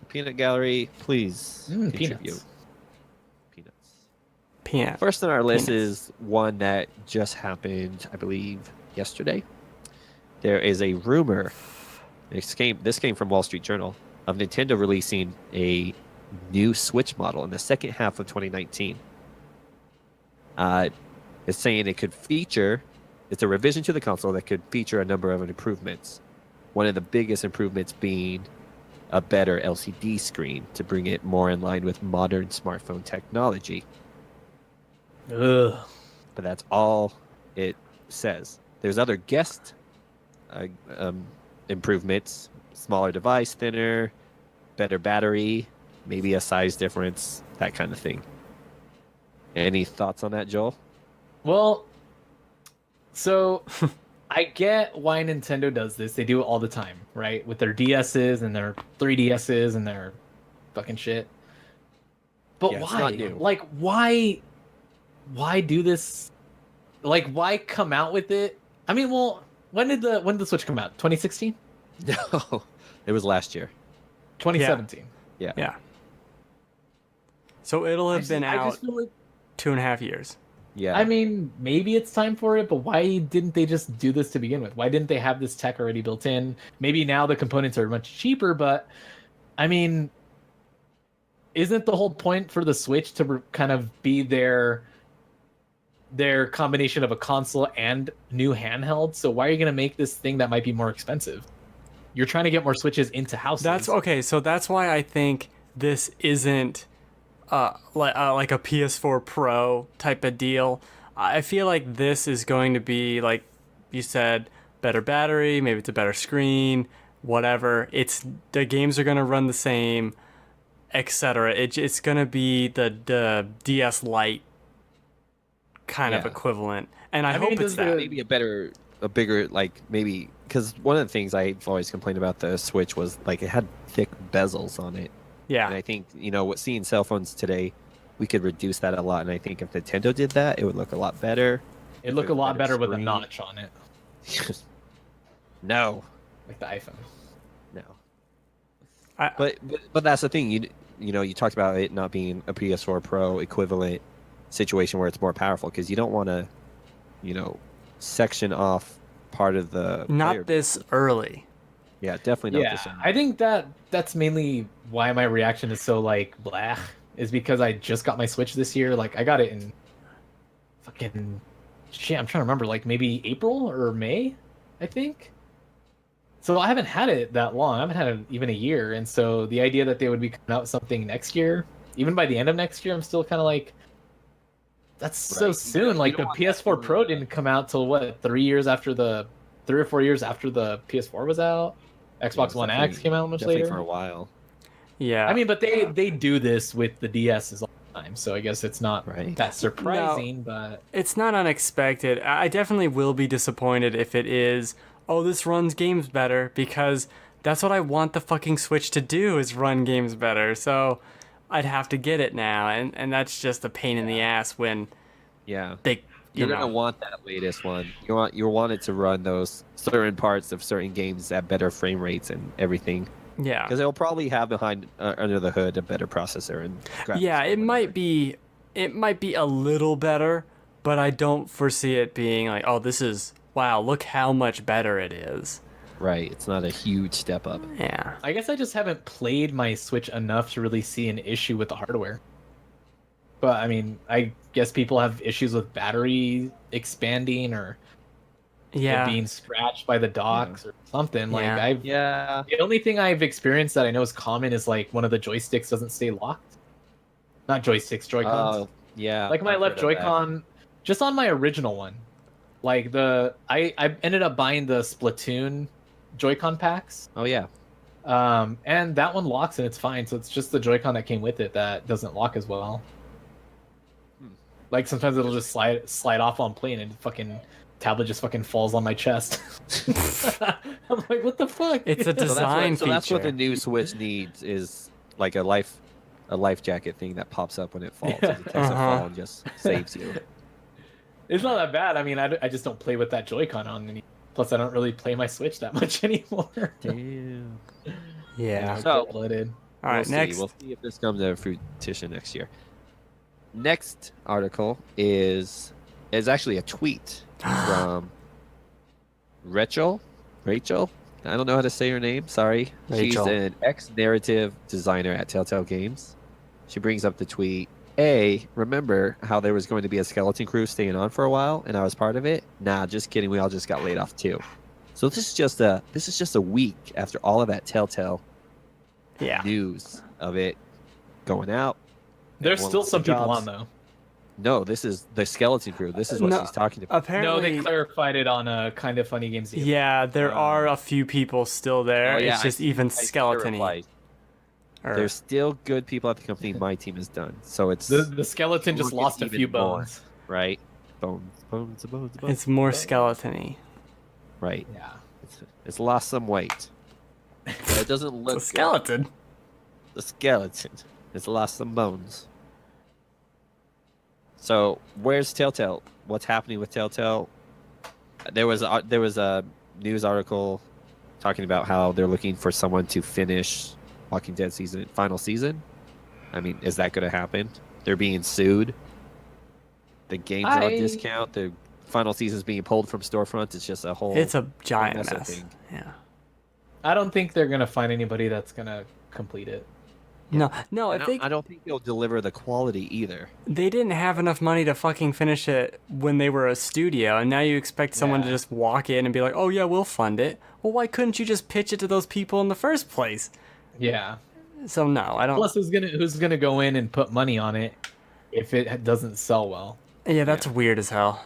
Peanut Gallery, please contribute. Peanuts. Peanuts. Peanut. First on our list Peanuts. is one that just happened, I believe, yesterday. There is a rumor. This came from Wall Street Journal of Nintendo releasing a new Switch model in the second half of 2019. It's saying it could feature. It's a revision to the console that could feature a number of improvements. One of the biggest improvements being a better LCD screen to bring it more in line with modern smartphone technology. Ugh. But that's all it says. There's other guest improvements: smaller device, thinner, better battery, maybe a size difference, that kind of thing. Any thoughts on that, Joel? Well, so I get why Nintendo does this. They do it all the time, right? With their DSs and their 3DSs and their fucking shit. But Yeah, it's why? not new. Like, why do this? Like, why come out with it? I mean, well, when did the Switch come out? 2016? No, it was last year. 2017. Yeah. So it'll have been I out just feel like, 2.5 years. Yeah. I mean, maybe it's time for it, but why didn't they just do this to begin with? Why didn't they have this tech already built in? Maybe now the components are much cheaper, but I mean, isn't the whole point for the Switch to kind of be their combination of a console and new handheld? So why are you going to make this thing that might be more expensive? You're trying to get more Switches into houses. That's okay. So that's why I think this isn't like a PS4 Pro type of deal. I feel like this is going to be, like you said, better battery, maybe it's a better screen, whatever. The games are going to run the same, etc. It's going to be the DS Lite kind of Yeah. equivalent. And I I mean, hope it's does the- that. maybe a bigger, like, maybe, because one of the things I've always complained about the Switch was, like, it had thick bezels on it. And Yeah. I think, what seeing cell phones today, we could reduce that a lot. And I think if Nintendo did that, it would look a lot better. It'd look a lot better with a screen. notch on it, No. like the iPhone. No. I- But that's the thing. You talked about it not being a PS4 Pro equivalent situation where it's more powerful, because you don't want to, section off part of the player Not this early. Yeah, definitely not Yeah, this. I think that's mainly why my reaction is so like blah, is because I just got my Switch this year. Like I got it in fucking shit. I'm trying to remember, like maybe April or May, I think. So I haven't had it that long. I haven't had it even a year, and so the idea that they would be coming out with something next year, even by the end of next year, I'm still kind of like, that's so Right. soon. Like You the don't want that PS4 to- Pro didn't come out till what, 3 or 4 years after the PS4 was out. Xbox One X came out much definitely later. for a while. Yeah. I mean, but they do this with the DSs all the time, so I guess it's not Right. that surprising. But it's not unexpected. I definitely will be disappointed if it is, oh, this runs games better, because that's what I want the fucking Switch to do, is run games better. So I'd have to get it now, and that's just a pain in the ass when Yeah. they, You're gonna want that latest one. You want it to run those certain parts of certain games at better frame rates and everything, yeah. because it'll probably have behind under the hood a better processor and graphics. Yeah, it card, might be a little better, but I don't foresee it being like, oh, this is, wow, look how much better it is. Right. It's not a huge step up. Yeah. I guess I just haven't played my Switch enough to really see an issue with the hardware. But I mean, I guess people have issues with battery expanding or Yeah. it being scratched by the docks or something. Like Yeah. Yeah. the only thing I've experienced that I know is common is like one of the joysticks doesn't stay locked. Not joysticks, Joy-Cons. Oh, yeah. Like my I've left heard of that. Joy-Con, just on my original one. Like I ended up buying the Splatoon Joy-Con packs. Oh yeah. And that one locks and it's fine. So it's just the Joy-Con that came with it that doesn't lock as well. Like sometimes it'll just slide off on plane and fucking tablet just fucking falls on my chest. I'm like, what the fuck? It's a design so that's what the feature. new Switch needs, is like a life jacket thing that pops up when it falls. Yeah. It detects a fall and just saves you. It's not that bad. I mean, I just don't play with that Joy-Con on any. Plus, I don't really play my Switch that much anymore. Damn. Yeah. So- cold-blooded. All right, next. We'll see if this comes to fruition next year. Next article is actually a tweet from Rachel. Rachel? I don't know how to say her name. Sorry. Rachel. She's an ex-narrative designer at Telltale Games. She brings up the tweet. A, remember how there was going to be a skeleton crew staying on for a while, and I was part of it? Nah, just kidding. We all just got laid off too. So this is just a week after all of that Telltale Yeah. news of it going out. There's Everyone still lost some their people jobs. on though. No, this is the skeleton crew. This is what No, she's talking about. Apparently, No, they clarified it on Kind of Funny Games. yeah, there are a few people still there. Oh, yeah, it's just even I see her skeleton-y. reply. Or- There's still good people at the company my team has done. So it's The skeleton just Look, lost a it's few even more. bones. right. Bones. It's more skeleton-y. Right. Yeah. It's lost some weight. But it doesn't look It's a skeleton. good. The skeleton. It's lost some bones. So where's Telltale? What's happening with Telltale? There was a news article talking about how they're looking for someone to finish Walking Dead final season. I mean, is that going to happen? They're being sued. The game's on discount. The final season's being pulled from storefronts. It's just a whole. It's a giant mess of mess. thing. Yeah. I don't think they're gonna find anybody that's gonna complete it. No, I don't think they'll deliver the quality either. they didn't have enough money to fucking finish it when they were a studio, and now you expect someone to Yeah. just walk in and be like, "Oh yeah, we'll fund it." Well, why couldn't you just pitch it to those people in the first place? Yeah. So no, I don't. Plus, who's gonna go in and put money on it if it doesn't sell well? Yeah, that's weird as hell.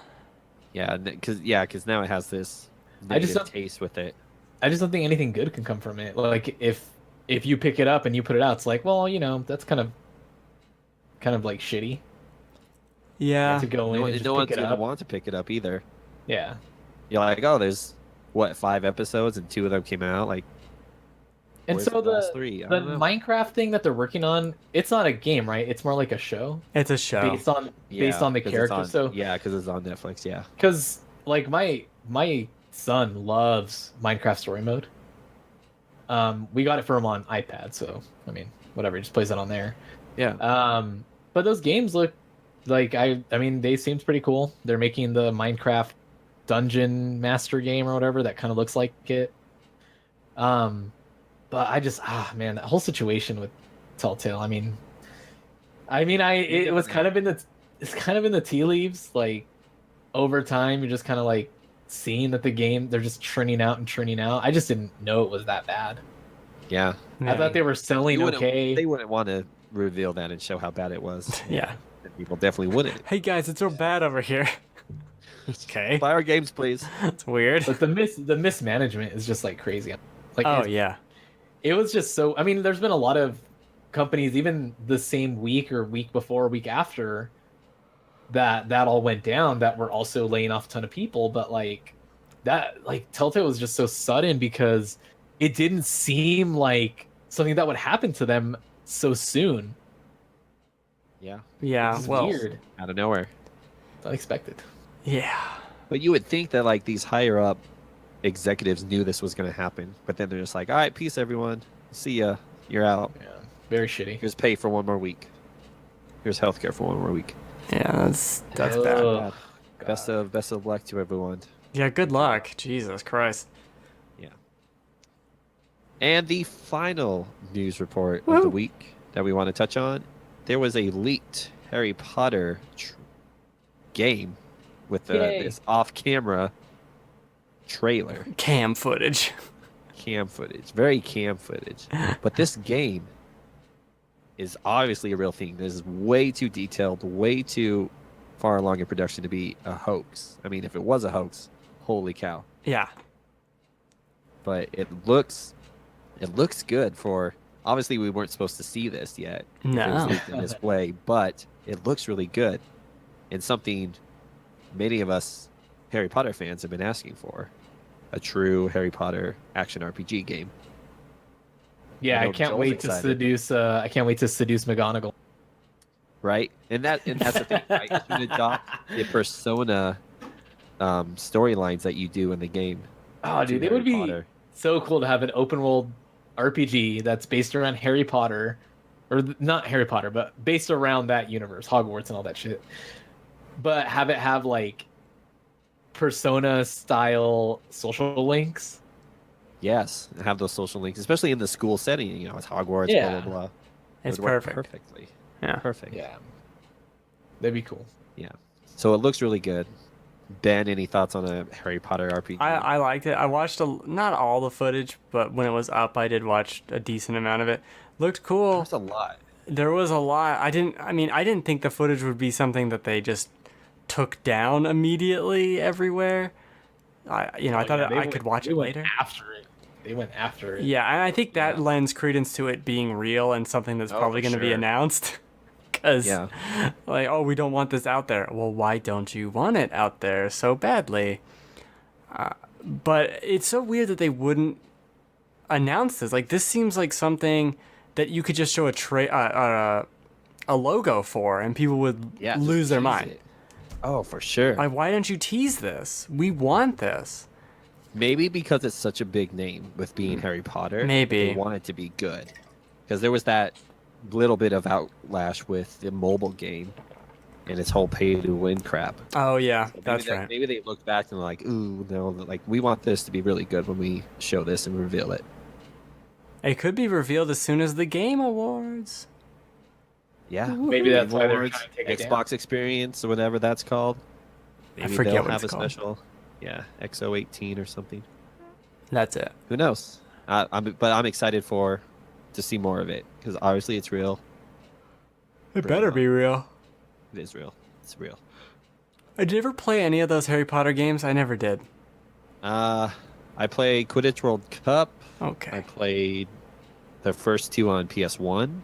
Yeah, because now it has this I just negative don't- taste with it. I just don't think anything good can come from it. Like if you pick it up and you put it out, it's like, well, that's kind of like shitty Yeah. to go in No, and just no one's pick it gonna up. want to pick it up either. Yeah. You're like, oh, there's 5 episodes and 2 of them came out. Like, And where's so the the last 3? I the don't know. Minecraft thing that they're working on, it's not a game, right? It's more like a show It's a show. based on the 'cause character. it's on- yeah, because it's on Netflix. Yeah. because like my son loves Minecraft Story Mode. We got it for him on iPad, so I mean, whatever, he just plays it on there. Yeah. But those games look like I mean, they seemed pretty cool. They're making the Minecraft Dungeon Master game or whatever that kind of looks like it. But I just man, that whole situation with Telltale. I mean, it was kind of in the tea leaves. Like over time, you're just kind of like seeing that the game they're just churning out and churning out. I just didn't know it was that bad. Yeah. Yeah. I thought they were selling okay. They wouldn't want to reveal that and show how bad it was. Yeah. People definitely wouldn't. Hey guys, it's real bad over here. Okay. Buy our games, please. That's weird. But the mismanagement is just like crazy. Like Oh it's- yeah. it was just so. I mean, there's been a lot of companies, even the same week or week before, or week after that all went down, that were also laying off a ton of people. But like Telltale was just so sudden because it didn't seem like something that would happen to them so soon. Yeah. Yeah. It's Well. weird, Out of nowhere. it's unexpected. Yeah. But you would think that like these higher up executives knew this was going to happen, but then they're just like, all right, peace, everyone. See ya. You're out. Yeah, very shitty. Here's pay for 1 more week. Here's healthcare for 1 more week. Yeah. That's bad. Ugh, Best of luck to everyone. Yeah. Good luck. Jesus Christ. Yeah. And the final news report of the Woo. week that we want to touch on, there was a leaked Harry Potter game with Yay. this off-camera trailer. Cam footage. Cam footage, very cam footage. But this game is obviously a real thing. This is way too detailed, way too far along in production to be a hoax. I mean, if it was a hoax, holy cow. Yeah. But it looks good for. Obviously, we weren't supposed to see this yet. If it was No. leaked in this way, but it looks really good, and something many of us Harry Potter fans have been asking for. A true Harry Potter action RPG game. Yeah, I I know can't Joel's wait to excited. seduce. I can't wait to seduce McGonagall. right? And that's the thing, right? You should adopt the Persona storylines that you do in the game. Oh, dude, it Harry would be Potter. so cool to have an open world RPG that's based around Harry Potter, or not Harry Potter, but based around that universe, Hogwarts and all that shit. But have it have like Persona style social links. Yes, have those social links, especially in the school setting. You know, it's Hogwarts, Yeah. blah blah blah. It It's would work perfect. perfectly. Yeah. Perfect. Yeah, that'd be cool. Yeah. So it looks really good. Ben, any thoughts on a Harry Potter RPG? I liked it. I watched not all the footage, but when it was up, I did watch a decent amount of it. Looked cool. There's a lot. There was a lot. I didn't think the footage would be something that they just took down immediately everywhere. I thought I could watch it later. They went after it. Yeah, and I think that Yeah. lends credence to it being real and something that's Oh, probably for going to be sure. announced. Because, Yeah. like, oh, we don't want this out there. Well, why don't you want it out there so badly? But it's so weird that they wouldn't announce this. Like, this seems like something that you could just show a logo for, and people would Yeah. just lose their tease mind. it. Oh, for sure. Like, why don't you tease this? We want this. Maybe because it's such a big name with being Harry Potter. Maybe. They want it to be good. Because there was that little bit of outlash with the mobile game and its whole pay-to-win crap. Oh, yeah, So maybe that's right. Maybe they look back and like, ooh, no, like we want this to be really good when we show this and reveal it. It could be revealed as soon as the Game Awards. Yeah. Maybe that's why they're Awards, trying to take it Xbox Experience or whatever that's called. Maybe forget they'll what have it's a called. special, yeah, XO18 or something. That's it. Who knows? I'm excited to see more of it because obviously it's real. It Bring better it on. be real. It is real. It's real. Did you ever play any of those Harry Potter games? I never did. I played Quidditch World Cup. I Okay. played the first two on PS1.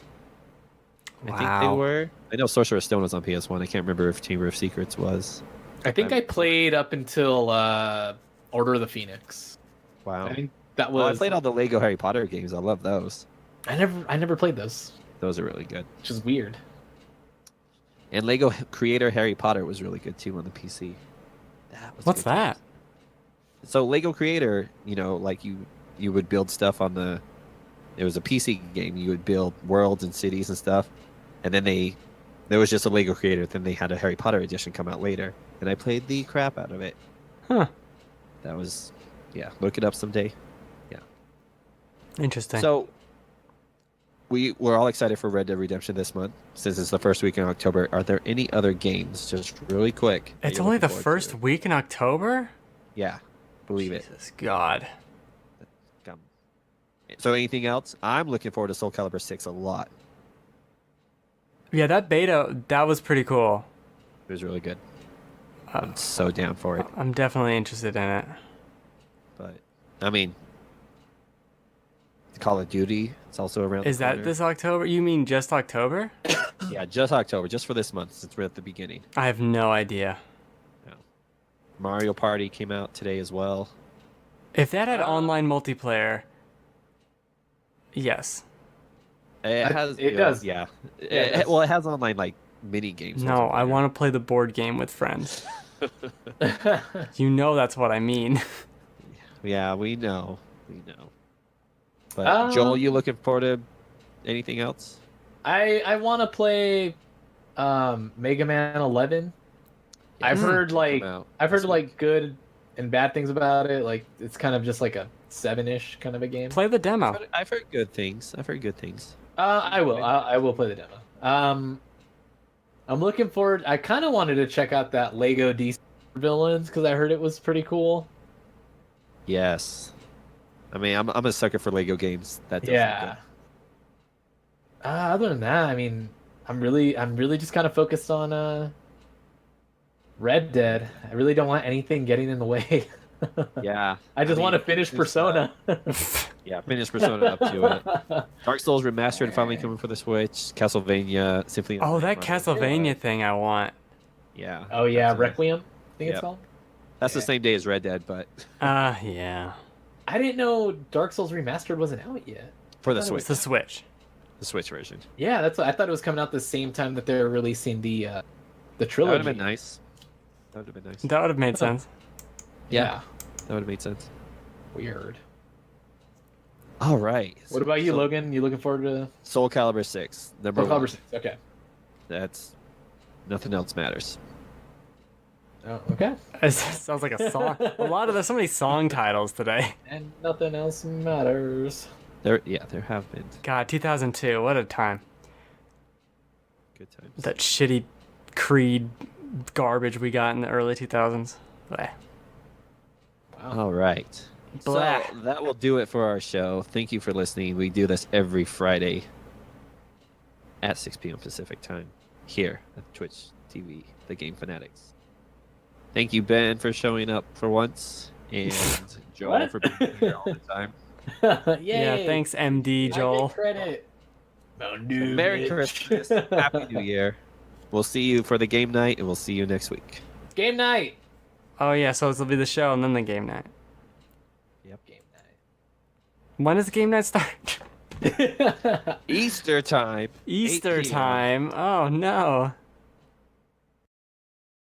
I think they Wow. were. I know Sorcerer's Stone was on PS1. I can't remember if Chamber of Secrets was. I think I played up until Order of the Phoenix. Wow. I think that Well, I was. played all the Lego Harry Potter games. I love those. I never played those, Those are really good. which is weird. And Lego Creator Harry Potter was really good too on the PC. That was What's good that? times. So Lego Creator, like you would build stuff on the. It was a PC game. You would build worlds and cities and stuff, and then there was just a Lego Creator. Then they had a Harry Potter edition come out later, and I played the crap out of it. Huh. That was, yeah. Look it up someday. Interesting. So we're all excited for Red Dead Redemption this month since it's the first week in October. Are there any other games, just really quick? that it's you're only the looking forward first to? week in October? Yeah, believe it. Jesus God. Come. So anything else? I'm looking forward to Soul Calibur 6 a lot. Yeah, that beta, that was pretty cool. It was really good. Uh, I'm so down for it. I'm definitely interested in it. But I mean, Call of Duty. It's also around. Is the that corner. this October? You mean just October? Yeah, just October, just for this month, since we're at the beginning. I have no idea. Mario Party came out today as well. If that had online multiplayer, yes. It has. it does. Yeah. it does. Well, it has online like mini games. No, I want to play the board game with friends. You know that's what I mean. Yeah, we know. We know. But Joel, you looking forward to anything else? I want to play Mega Man 11. I've Yeah, heard come out I've heard this like good and bad things about it. Like it's kind of just like a 7-ish kind of a game. Play the demo. I've heard good things. I will play the demo. I'm looking forward. I kind of wanted to check out that Lego DC Villains because I heard it was pretty cool. Yes. I mean, I'm a sucker for Lego games. That does look Yeah. Other than that, I mean, I'm really just kind of focused on Red Dead. I really don't want anything getting in the way. good. Yeah. I just mean, want to finish it's, Persona. Yeah, finish Persona up to it. Dark Souls Remastered finally coming for the Switch. Castlevania Symphony. of Oh, the that Night. Castlevania thing I want. Yeah. Oh yeah, that's a- Requiem. I think Yep. it's called. That's the Yeah. same day as Red Dead, but Yeah. I didn't know Dark Souls Remastered wasn't out yet. for the I thought it Switch. It's the Switch. the Switch version. Yeah, that's what I thought it was coming out the same time that they're releasing the That trilogy. would have been nice. That would have been nice. That would have made sense. Yeah. That would have made sense. Weird. All right. What about you, So, Logan? You looking forward to Soul Calibur 6, number Soul Calibur one. 6? Okay. That's nothing else matters. Oh, okay. It sounds like a song. There's so many song titles today. And nothing else matters. There have been God, 2002, what a time. good times. That shitty Creed garbage we got in the early 2000s. Bleh. Wow. All right. Blah. So that will do it for our show. Thank you for listening. We do this every Friday at 6 p.m. Pacific time here at Twitch TV, The Game Fanatics. Thank you, Ben, for showing up for once, and Joel What? for being here all the time. Yay! Yeah, thanks, MD Joel. I get credit. Mountain Dew, Merry bitch. Christmas. Happy New Year. We'll see you for the game night, and we'll see you next week. Game night. Oh yeah, so this will be the show and then the game night. Yep. Game When does the game night start? night. Easter time. 8 Easter p.m. time. Oh no.